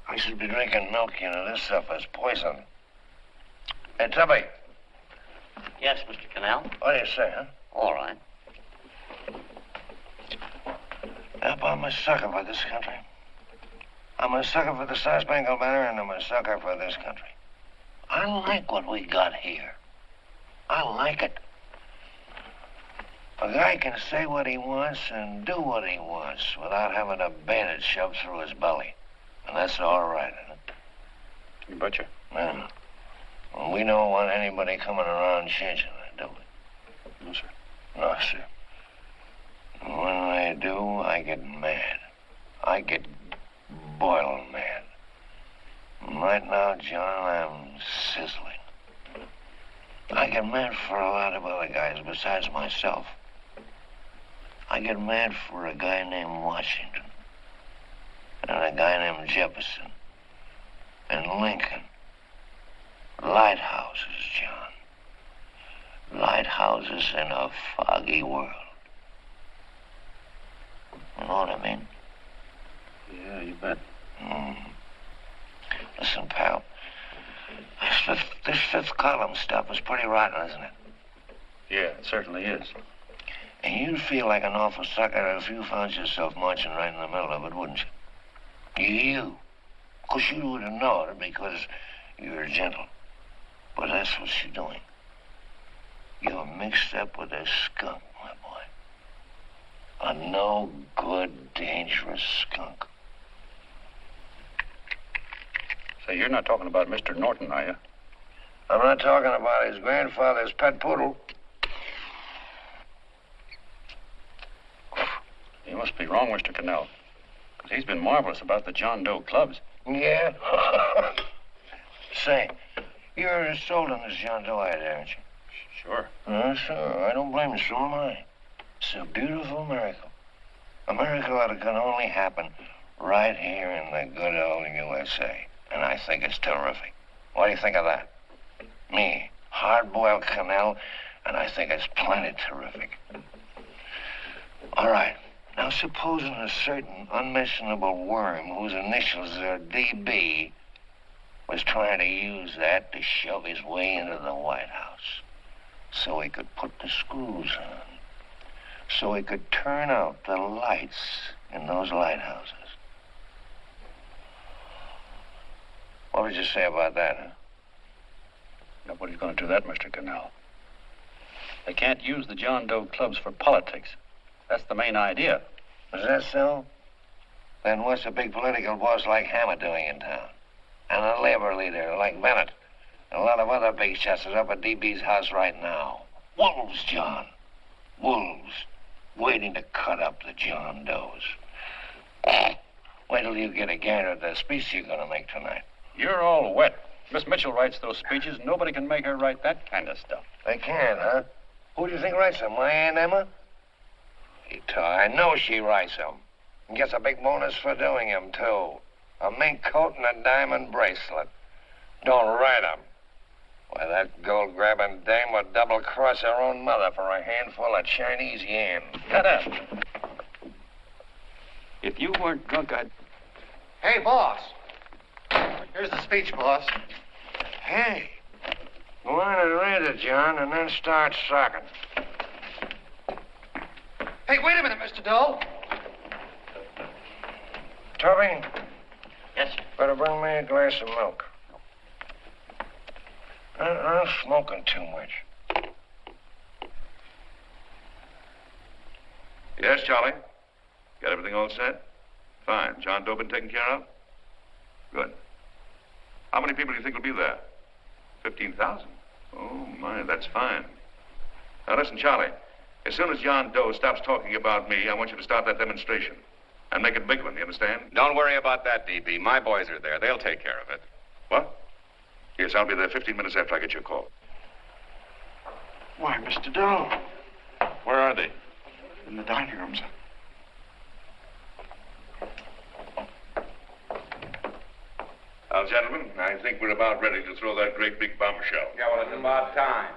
I should be drinking milk, you know. This stuff is poison. Hey, Tubby. Yes, Mr. Connell? What do you say, huh? All right. Yep, I'm a sucker for this country. I'm a sucker for the Star-Spangled Banner, and I'm a sucker for this country. I like what we got here. I like it. A guy can say what he wants and do what he wants without having a bayonet shoved through his belly. And that's all right, isn't it? You betcha. Yeah. Well, we don't want anybody coming around changing that, do we? No, sir. No, sir. And when they do, I get mad. I get boiling mad. And right now, John, I'm sizzling. I get mad for a lot of other guys besides myself. I get mad for a guy named Washington, and a guy named Jefferson, and Lincoln. Lighthouses, John. Lighthouses in a foggy world. You know what I mean? Yeah, you bet. Listen, pal. This fifth column stuff is pretty rotten, isn't it? Yeah, it certainly is. And you'd feel like an awful sucker if you found yourself marching right in the middle of it, wouldn't you? You. Of course, you wouldn't know it because you're gentle. But that's what you're doing. You're mixed up with a skunk, my boy. A no-good, dangerous skunk. Say, you're not talking about Mr. Norton, are you? I'm not talking about his grandfather's pet poodle. You must be wrong, Mr. Cannell. Because he's been marvelous about the John Doe clubs. Yeah? Say, you're sold on this John Doe idea, aren't you? Sure. Sure. I don't blame you. So am I. It's a beautiful miracle. A miracle that can only happen right here in the good old USA. And I think it's terrific. What do you think of that? Me, hard-boiled Cannell, and I think it's plenty terrific. All right. Now, supposing a certain unmentionable worm whose initials are DB was trying to use that to shove his way into the White House so he could put the screws on, so he could turn out the lights in those lighthouses. What would you say about that, huh? Nobody's going to do that, Mr. Cannell. They can't use the John Doe clubs for politics. That's the main idea. Is that so? Then what's a big political boss like Hammett doing in town? And a labor leader like Bennett? And a lot of other big shots are up at DB's house right now. Wolves, John. Wolves. Waiting to cut up the John Does. Wait till you get a gander at the speech you're going to make tonight. You're all wet. Miss Mitchell writes those speeches. Nobody can make her write that kind of stuff. They can, huh? Who do you think writes them? My Aunt Emma? I know she writes them. And gets a big bonus for doing them, too. A mink coat and a diamond bracelet. Don't write them. Why, that gold-grabbing dame would double-cross her own mother for a handful of Chinese yen. Shut up. If you weren't drunk, I'd... Hey, boss. Here's the speech, boss. Hey. Go on and read it, John, and then start socking. Hey, wait a minute, Mr. Doe. Tubby? Yes, sir. Better bring me a glass of milk. I'm smoking too much. Yes, Charlie? Got everything all set? Fine. John Doe been taken care of? Good. How many people do you think will be there? 15,000? Oh, my, that's fine. Now, listen, Charlie. As soon as John Doe stops talking about me, I want you to start that demonstration. And make it a big one, you understand? Don't worry about that, DB. My boys are there. They'll take care of it. What? Yes, I'll be there 15 minutes after I get your call. Why, Mr. Doe. Where are they? In the dining room, sir. Now, gentlemen, I think we're about ready to throw that great big bombshell. Yeah, well, it's about time.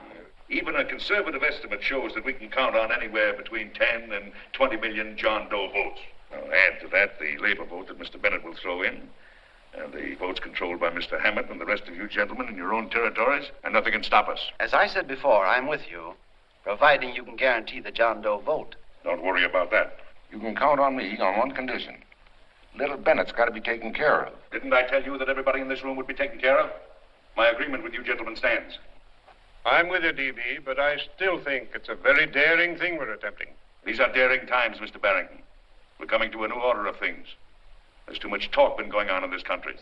Even a conservative estimate shows that we can count on anywhere between 10 and 20 million John Doe votes. Now, add to that the labor vote that Mr. Bennett will throw in, and the votes controlled by Mr. Hammett and the rest of you gentlemen in your own territories, and nothing can stop us. As I said before, I'm with you, providing you can guarantee the John Doe vote. Don't worry about that. You can count on me on one condition. Little Bennett's got to be taken care of. Didn't I tell you that everybody in this room would be taken care of? My agreement with you gentlemen stands. I'm with you, D.B., but I still think it's a very daring thing we're attempting. These are daring times, Mr. Barrington. We're coming to a new order of things. There's too much talk been going on in this country.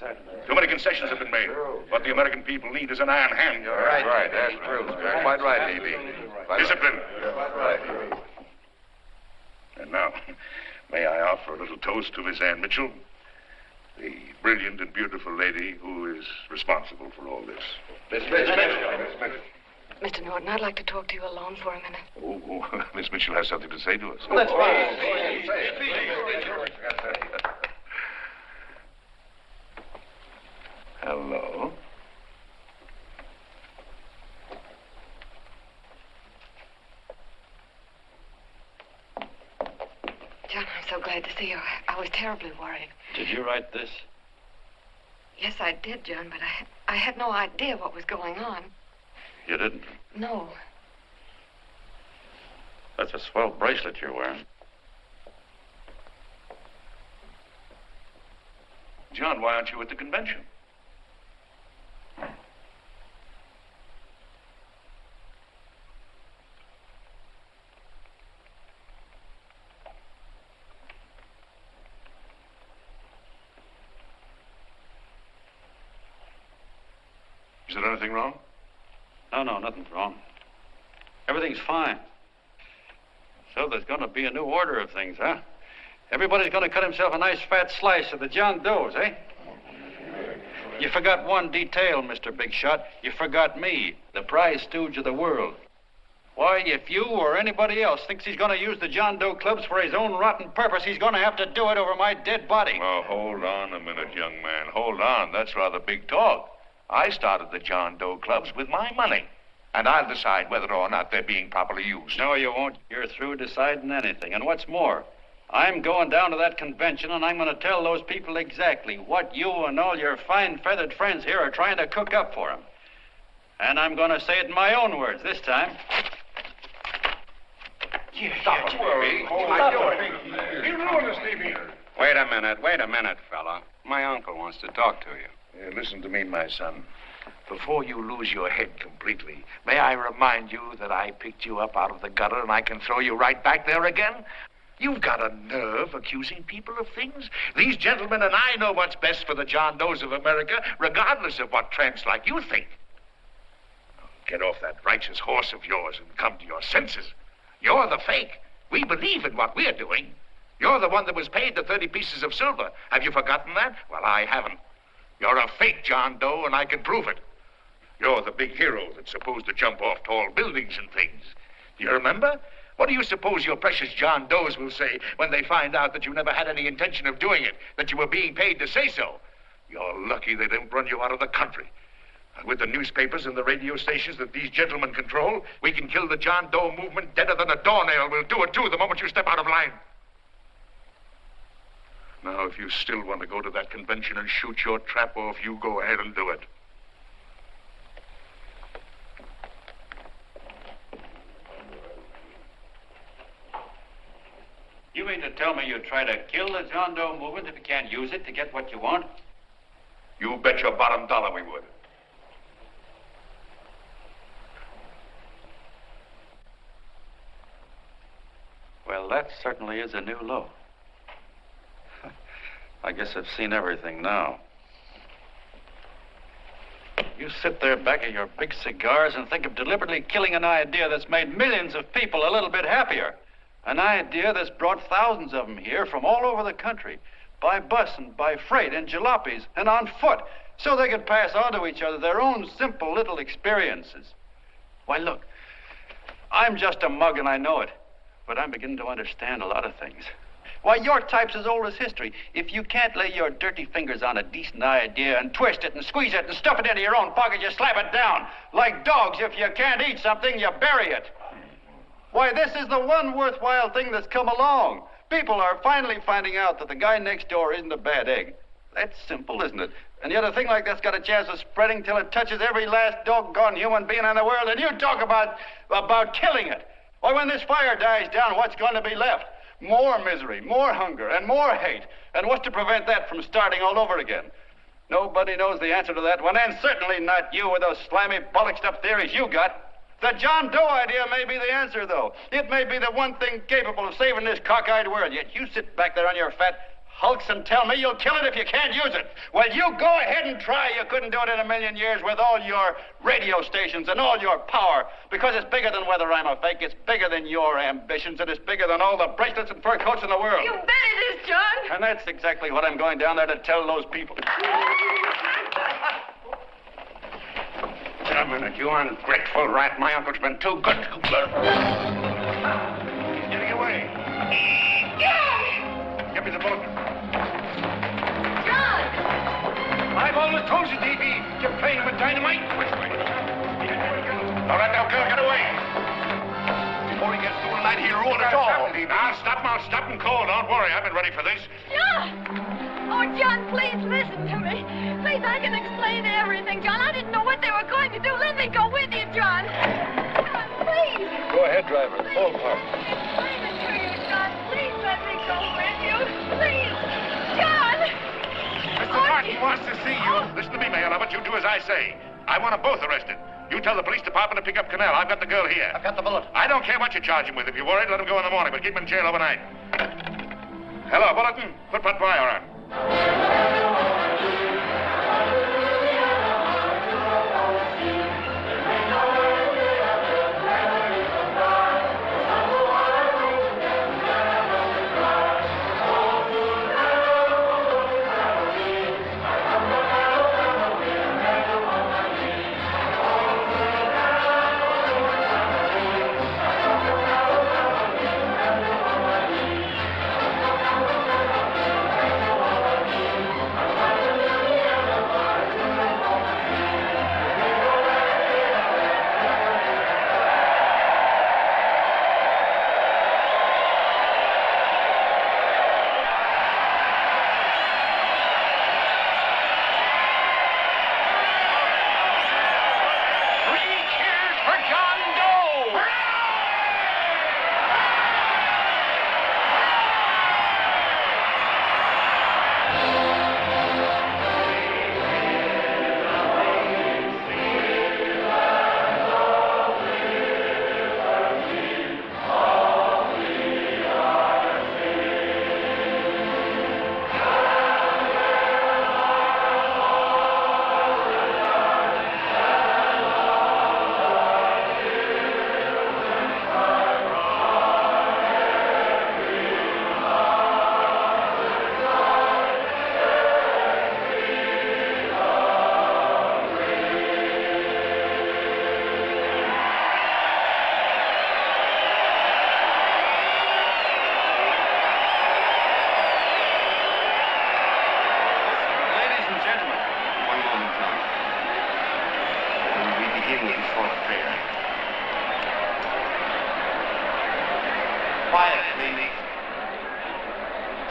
Too many concessions have been made. What the American people need is an iron hand. You're right. That's true. You're quite right, D.B. Discipline. And now, may I offer a little toast to Miss Ann Mitchell, the brilliant and beautiful lady who is responsible for all this. Miss Mitchell. Mr. Norton, I'd like to talk to you alone for a minute. Oh, Miss Mitchell has something to say to us. That's fine. Hello. John, I'm so glad to see you. I was terribly worried. Did you write this? Yes, I did, John, but I had no idea what was going on. You didn't? No. That's a swell bracelet you're wearing. John, why aren't you at the convention? Is there anything wrong? No, nothing's wrong. Everything's fine. So there's going to be a new order of things, huh? Everybody's going to cut himself a nice fat slice of the John Does, eh? You forgot one detail, Mr. Big Shot. You forgot me, the prize stooge of the world. Why, if you or anybody else thinks he's going to use the John Doe clubs for his own rotten purpose, he's going to have to do it over my dead body. Oh, hold on a minute, young man. Hold on. That's rather big talk. I started the John Doe clubs with my money. And I'll decide whether or not they're being properly used. No, you won't. You're through deciding anything. And what's more, I'm going down to that convention and I'm going to tell those people exactly what you and all your fine feathered friends here are trying to cook up for them. And I'm going to say it in my own words this time. Stop it, baby. You ruined us, D.B. Wait a minute, fella. My uncle wants to talk to you. Listen to me, my son. Before you lose your head completely, may I remind you that I picked you up out of the gutter and I can throw you right back there again? You've got a nerve accusing people of things. These gentlemen and I know what's best for the John Does of America, regardless of what tramps like you think. Get off that righteous horse of yours and come to your senses. You're the fake. We believe in what we're doing. You're the one that was paid the 30 pieces of silver. Have you forgotten that? Well, I haven't. You're a fake John Doe, and I can prove it. You're the big hero that's supposed to jump off tall buildings and things. Do you remember? What do you suppose your precious John Does will say when they find out that you never had any intention of doing it, that you were being paid to say so? You're lucky they didn't run you out of the country. And with the newspapers and the radio stations that these gentlemen control, we can kill the John Doe movement deader than a doornail. We'll do it, too, the moment you step out of line. Now, if you still want to go to that convention and shoot your trap off, you go ahead and do it. You mean to tell me you try to kill the John Doe movement if you can't use it to get what you want? You bet your bottom dollar we would. Well, that certainly is a new low. I guess I've seen everything now. You sit there back of your big cigars and think of deliberately killing an idea that's made millions of people a little bit happier. An idea that's brought thousands of them here from all over the country, by bus and by freight and jalopies and on foot, so they could pass on to each other their own simple little experiences. Why, look, I'm just a mug and I know it, but I'm beginning to understand a lot of things. Why, your type's as old as history. If you can't lay your dirty fingers on a decent idea and twist it and squeeze it and stuff it into your own pocket, you slap it down. Like dogs, if you can't eat something, you bury it. Why, this is the one worthwhile thing that's come along. People are finally finding out that the guy next door isn't a bad egg. That's simple, isn't it? And yet a thing like that's got a chance of spreading till it touches every last doggone human being in the world, and you talk about killing it. Why, when this fire dies down, what's going to be left? More misery, more hunger, and more hate. And what's to prevent that from starting all over again? Nobody knows the answer to that one, and certainly not you with those slimy, bollocksed up theories you got. The John Doe idea may be the answer, though. It may be the one thing capable of saving this cockeyed world. Yet you sit back there on your fat hulks and tell me you'll kill it if you can't use it. Well, you go ahead and try. You couldn't do it in a million years with all your radio stations and all your power. Because it's bigger than whether I'm a fake. It's bigger than your ambitions. And it's bigger than all the bracelets and fur coats in the world. You bet it is, John. And that's exactly what I'm going down there to tell those people. Wait a minute, you ungrateful rat. My uncle's been too good. Getting away. Give me the boat. John! I've always told you, D.B., you're playing with dynamite. Which way? Now let that girl get away. Before he gets through tonight, he'll ruin it all. Now, stop him cold. Don't worry, I've been ready for this. John! Oh, John, please listen to me. Please, I can explain everything, John. I didn't know what they were going to do. Let me go with you, John. John, please. Go ahead, driver. Hold part. Explain it to you, John. Please let me go with you. Please. John! Mr. Martin wants to see you. Listen to me, Mayor, but you do as I say. I want them both arrested. You tell the police department to pick up Canal. I've got the girl here. I've got the bullet. I don't care what you charge him with. If you're worried, let him go in the morning, but keep him in jail overnight. Hello, Bulletin. Put wire on.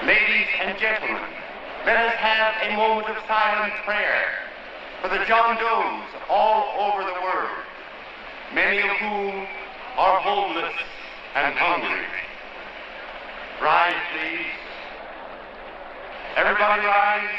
Ladies and gentlemen, let us have a moment of silent prayer for the John Does all over the world, many of whom are homeless and hungry. Rise, please. Everybody rise.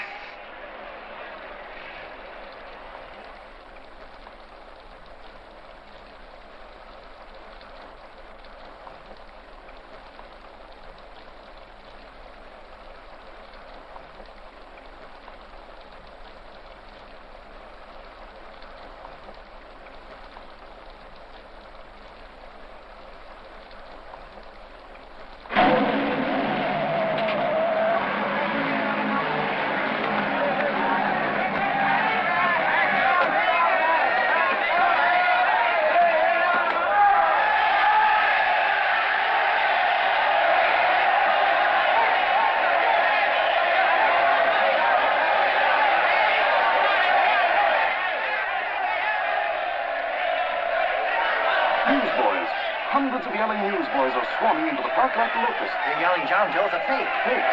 Newsboys. Hundreds of yelling newsboys are swarming into the park like locusts. They're yelling John Doe's a fake. Fake.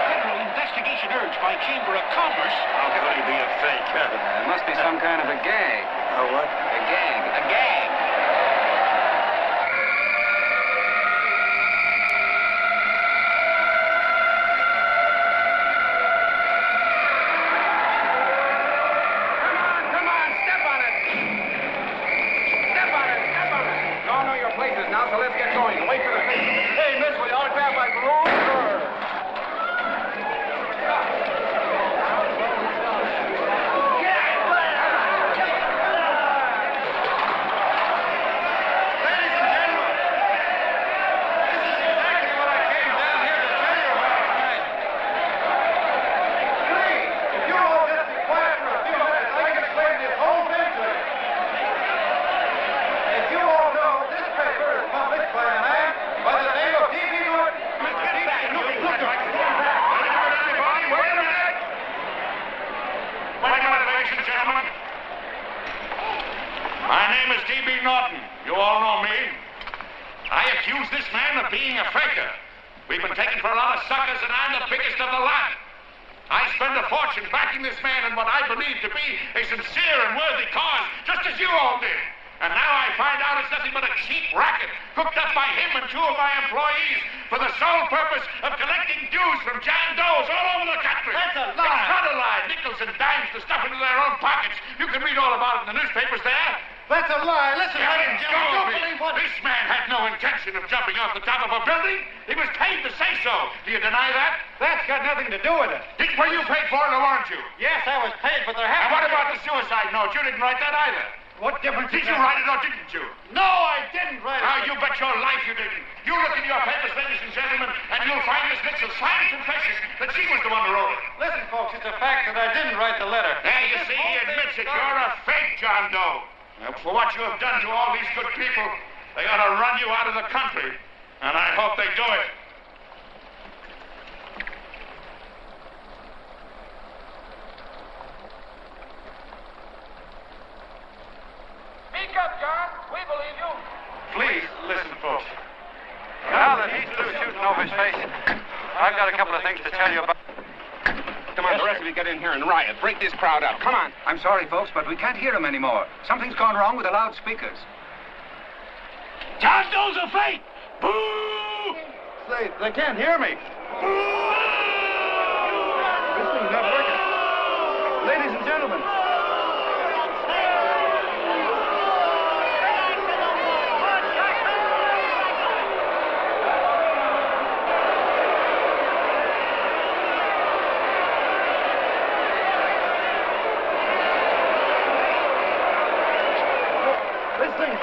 Federal investigation urged by Chamber of Commerce. How could he be a fake? There must be some kind of a gag. A what? A gag. A gag. being a faker. We've been taken for a lot of suckers, and I'm the biggest of the lot. I spend a fortune backing this man in what I believe to be a sincere and worthy cause, just as you all did. And now I find out it's nothing but a cheap racket cooked up by him and two of my employees for the sole purpose of collecting dues from John Does all over the country. That's a lie. It's not a lie. Nickels and dimes to stuff into their own pockets. You can read all about it in the newspapers there. That's a lie. Listen, I don't believe what... This man had no intention of jumping off the top of a building. He was paid to say so. Do you deny that? That's got nothing to do with it. Were you paid for it, or weren't you? Yes, I was paid, but there happened... And what about the suicide note? You didn't write that either. What difference did you write it or didn't you? No, I didn't write it. Now, you bet your life you didn't. You look in your papers, ladies and gentlemen, and you'll find Miss Mitchell's signed confession that she was the one who wrote it. Listen, folks, it's a fact that I didn't write the letter. There, you see, he admits it. You're a fake, John Doe. Now, for what you have done to all these good people, they ought to run you out of the country. And I hope they do it. Speak up, John. We believe you. Please, listen, folks. Now that he's through shooting over his face, I've got a couple of things to tell you about. Come on, the rest of you get in here and riot. Break this crowd up. Come on. I'm sorry, folks, but we can't hear him anymore. Something's gone wrong with the loudspeakers. John Doe's a fake! Boo! They can't hear me. Boo! This thing's not working. Ladies and gentlemen.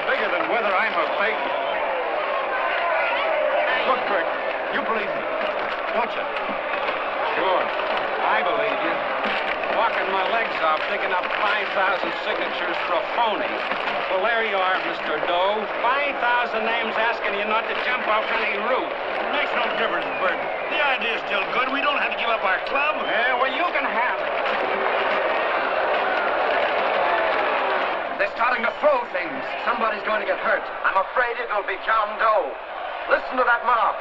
Bigger than whether I'm a fake. Look, Kurt, you believe me, don't you? Sure, I believe you. Walking my legs off, digging up 5,000 signatures for a phony. Well, there you are, Mr. Doe. 5,000 names asking you not to jump off any roof. It makes no difference, Bert. The idea's still good. We don't have to give up our club. Yeah, well, you can have it. They're starting to throw things. Somebody's going to get hurt. I'm afraid it'll be John Doe. Listen to that mob.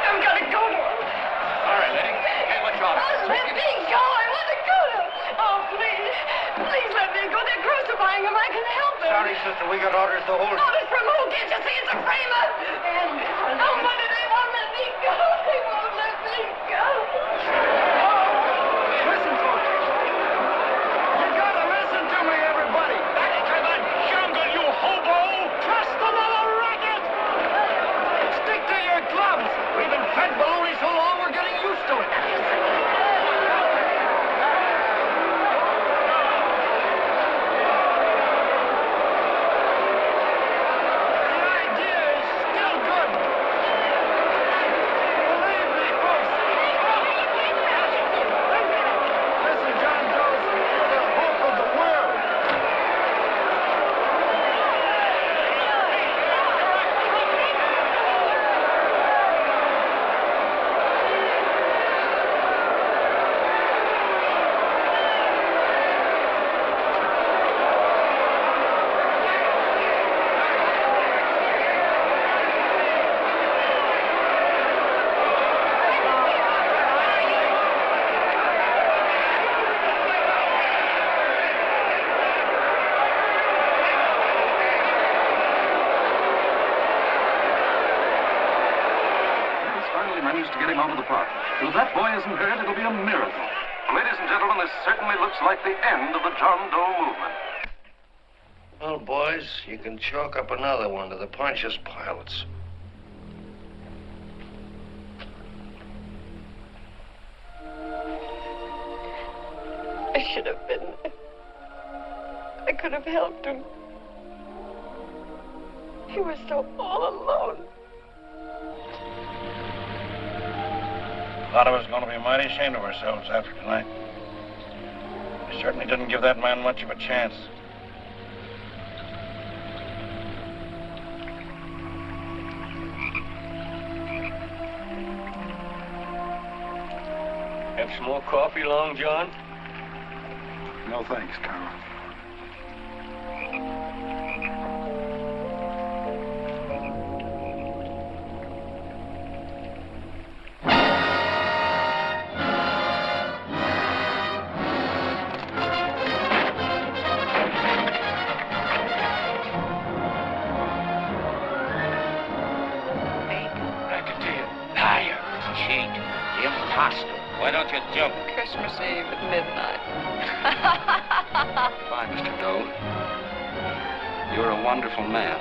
I've got to go to him. All right, lady. Hey, what's wrong? Oh, let me go. I want to go to him. Oh, please. Please let me go. They're crucifying him. I can help him. Sorry, sister. We got orders to hold. Orders from who? Can't you see it's a framer? Oh, Mother, they won't let me go. They won't let me go. Listen, folks. You gotta listen to me, everybody. Back to the jungle, you hobo. Trust another racket. Stick to your clubs. We've been fed baloney so long, we're getting used to it. To get him out of the park. If that boy isn't hurt, it'll be a miracle. Ladies and gentlemen, this certainly looks like the end of the John Doe movement. Well, boys, you can chalk up another one to the Pontius Pilates. I should have been there. I could have helped him. He was so all alone. A lot of us are going to be mighty ashamed of ourselves after tonight. We certainly didn't give that man much of a chance. Have some more coffee, Long John? No thanks, Carl. costume. Why don't you jump? Christmas Eve at midnight. Bye, Mr. Doe. You're a wonderful man.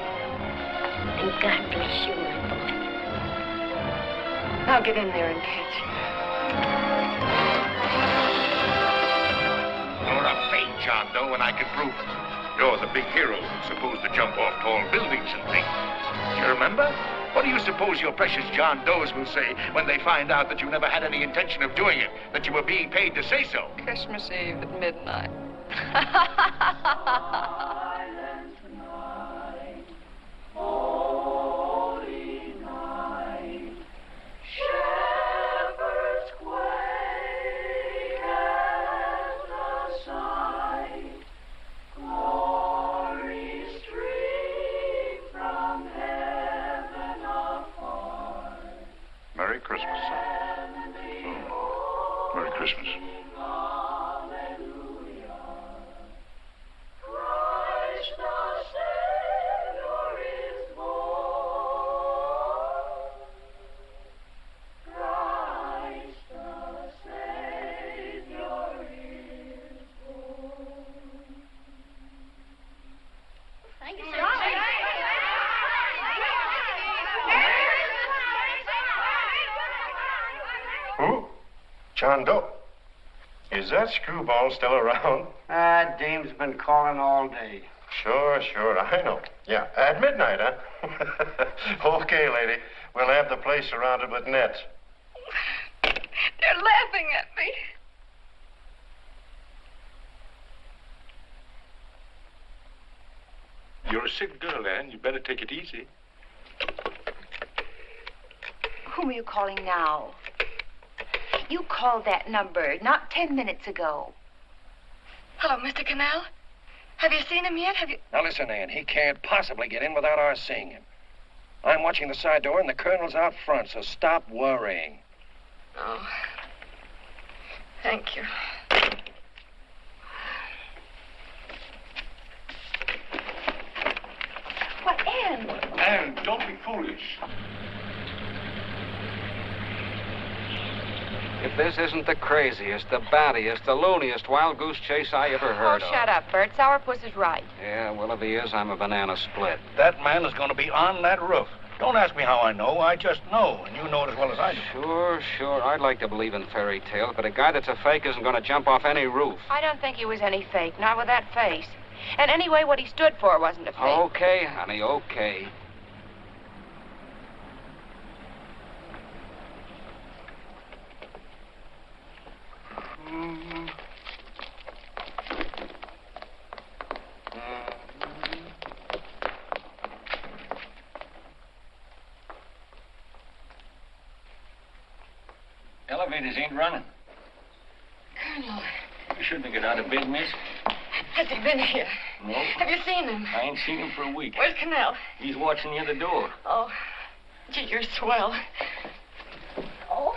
And God bless you, my boy. Now get in there and catch him. You're a fake John Doe, and I can prove it. You're the big hero who's supposed to jump off tall buildings and things. Do you remember? What do you suppose your precious John Does will say when they find out that you never had any intention of doing it, that you were being paid to say so? Christmas Eve at midnight. Holy night, shepherds quake at the sight, glory stream from heaven afar. Merry Christmas, son. Merry Christmas. Christ the Savior is born. Christ the Savior is born. Thank you, Who? John Doe. Is that screwball still around? Dame's been calling all day. Sure, I know. Yeah, at midnight, huh? Okay, lady. We'll have the place surrounded with nets. They're laughing at me. You're a sick girl, Anne. You better take it easy. Whom are you calling now? You called that number not 10 minutes ago. Hello, Mr. Canal. Have you seen him yet? Now listen, Ann, he can't possibly get in without our seeing him. I'm watching the side door and the colonel's out front, so stop worrying. Oh. Thank you. What, Ann? Anne, don't be foolish. If this isn't the craziest, the battiest, the looniest wild goose chase I ever heard of. Shut up, Bert. Sourpuss is right. Yeah, well, if he is, I'm a banana split. That man is going to be on that roof. Don't ask me how I know. I just know, and you know it as well as I do. Sure. I'd like to believe in fairy tales, but a guy that's a fake isn't going to jump off any roof. I don't think he was any fake, not with that face. And anyway, what he stood for wasn't a fake. Okay, honey, okay. Elevators ain't running. Colonel, You shouldn't get out of bed, miss. has he been here? No. Have you seen him? I ain't seen him for a week. Where's Canal? He's watching the other door. Oh, gee, you're swell. Oh.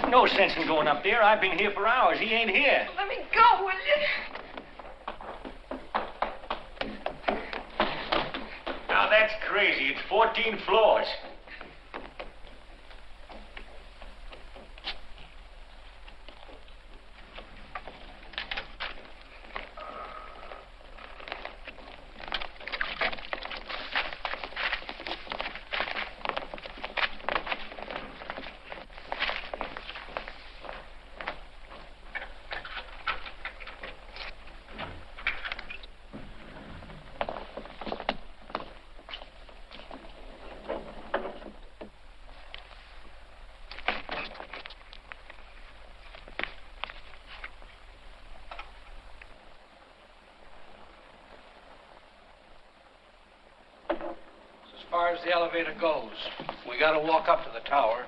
No sense in going up there. I've been here for hours. He ain't here. Let me go, will you? Now that's crazy. It's 14 floors. As far as the elevator goes, we got to walk up to the tower.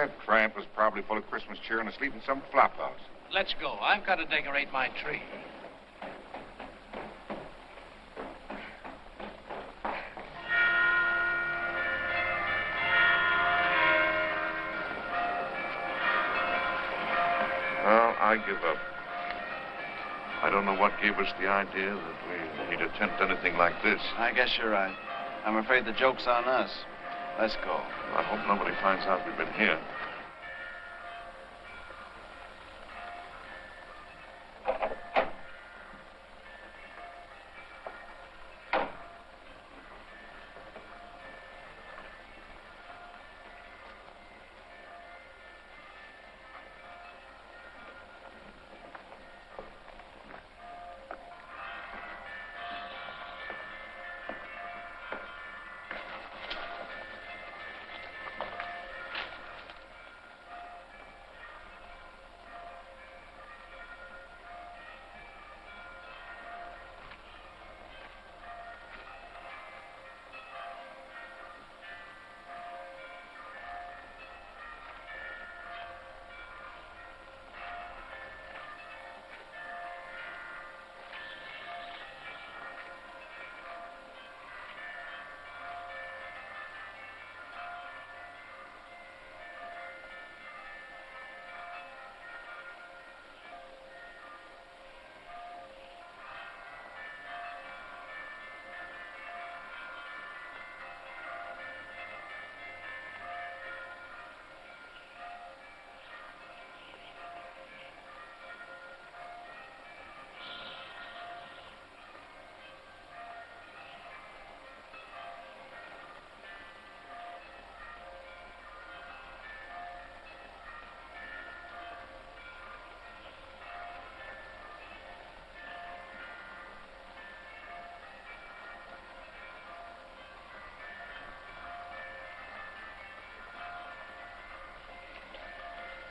That tramp was probably full of Christmas cheer and asleep in some flop house. Let's go. I've got to decorate my tree. Well, I give up. I don't know what gave us the idea that we'd attempt anything like this. I guess you're right. I'm afraid the joke's on us. Let's go. I hope nobody finds out we've been here.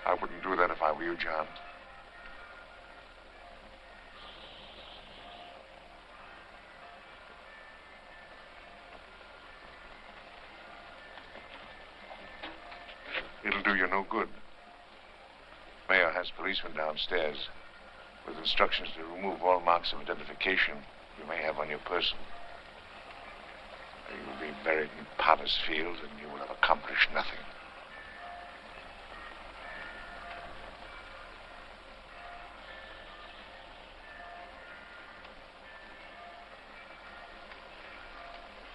I wouldn't do that if I were you, John. It'll do you no good. Mayor has policemen downstairs with instructions to remove all marks of identification you may have on your person. You will be buried in Potter's Field and you will have accomplished nothing.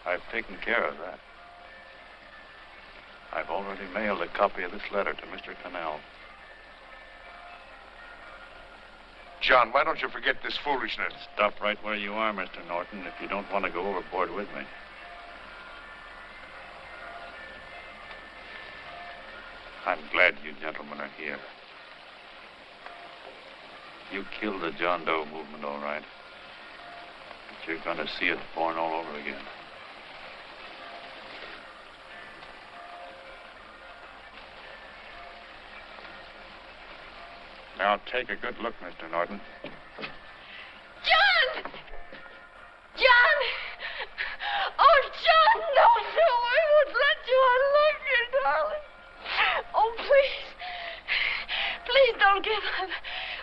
I've taken care of that. I've already mailed a copy of this letter to Mr. Cannell. John, why don't you forget this foolishness? Stop right where you are, Mr. Norton, if you don't want to go overboard with me. I'm glad you gentlemen are here. You killed the John Doe movement, all right. But you're going to see it born all over again. Now, take a good look, Mr. Norton. John! John! Oh, John, no, I won't let you. I love you, darling. Oh, please. Please don't give up.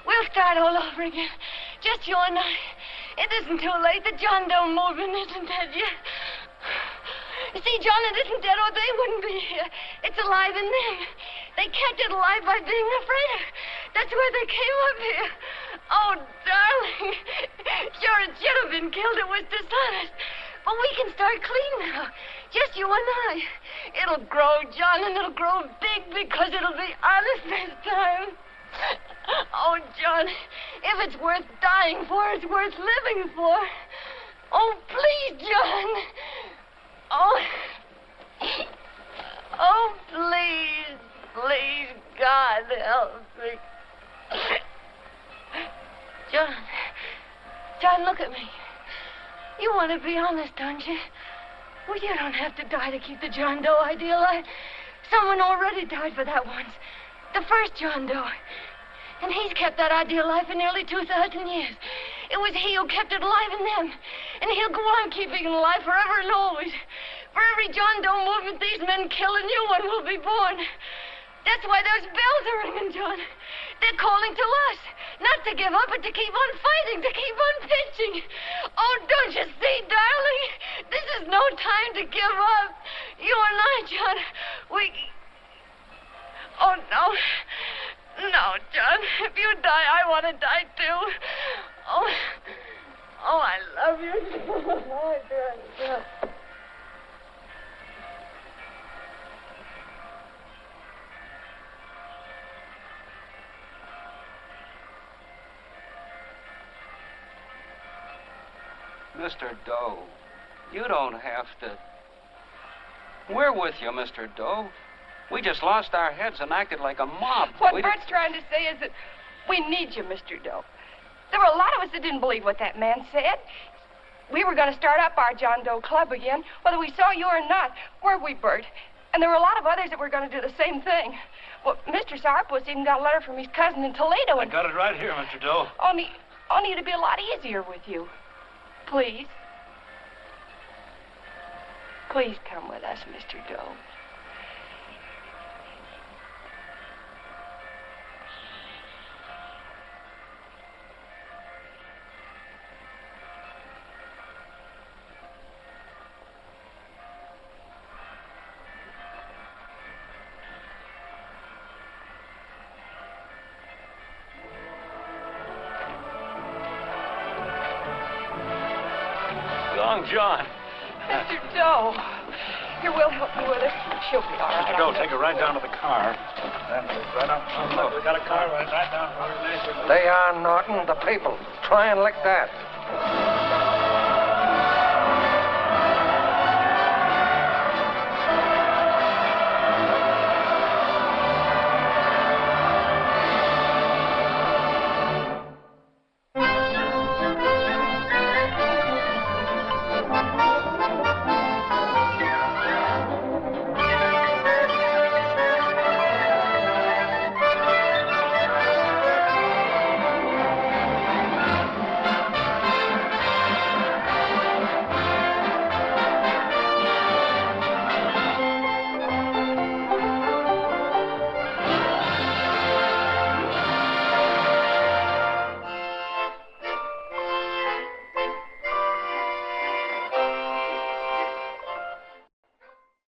We'll start all over again. Just you and I. It isn't too late. The John Doe movement isn't dead yet. You see, John, it isn't dead or they wouldn't be here. It's alive in them. They kept it alive by being afraid of it. That's why they came up here. Oh, darling. Sure, it should have been killed. It was dishonest. But we can start clean now. Just you and I. It'll grow, John, and it'll grow big because it'll be honest this time. Oh, John, if it's worth dying for, it's worth living for. Oh, please, John. Oh. Oh, please. Please, God, help me. John, look at me. You want to be honest, don't you? Well, you don't have to die to keep the John Doe idea alive. Someone already died for that once. The first John Doe. And he's kept that idea alive for nearly 2,000 years. It was he who kept it alive in them. And he'll go on keeping it alive forever and always. For every John Doe movement these men kill, a new one will be born. That's why those bells are ringing, John. They're calling to us. Not to give up, but to keep on fighting, to keep on pitching. Oh, don't you see, darling? This is no time to give up. You and I, John, we... Oh, no. No, John. If you die, I want to die, too. Oh, I love you. Oh, John. Mr. Doe, you don't have to. We're with you, Mr. Doe. We just lost our heads and acted like a mob. What Bert's trying to say is that we need you, Mr. Doe. There were a lot of us that didn't believe what that man said. We were going to start up our John Doe Club again, whether we saw you or not. Weren't we, Bert? And there were a lot of others that were going to do the same thing. Well, Mr. Sourpuss even got a letter from his cousin in Toledo. I got it right here, Mr. Doe. Only it'd be a lot easier with you. Please. Please come with us, Mr. Doe. John. Mr. Doe. Here, we'll help you with her. She'll be all right. Mr. Doe, take her right down to the car. Right up. Look, we got a car right down. They are, Norton, the people. Try and lick that.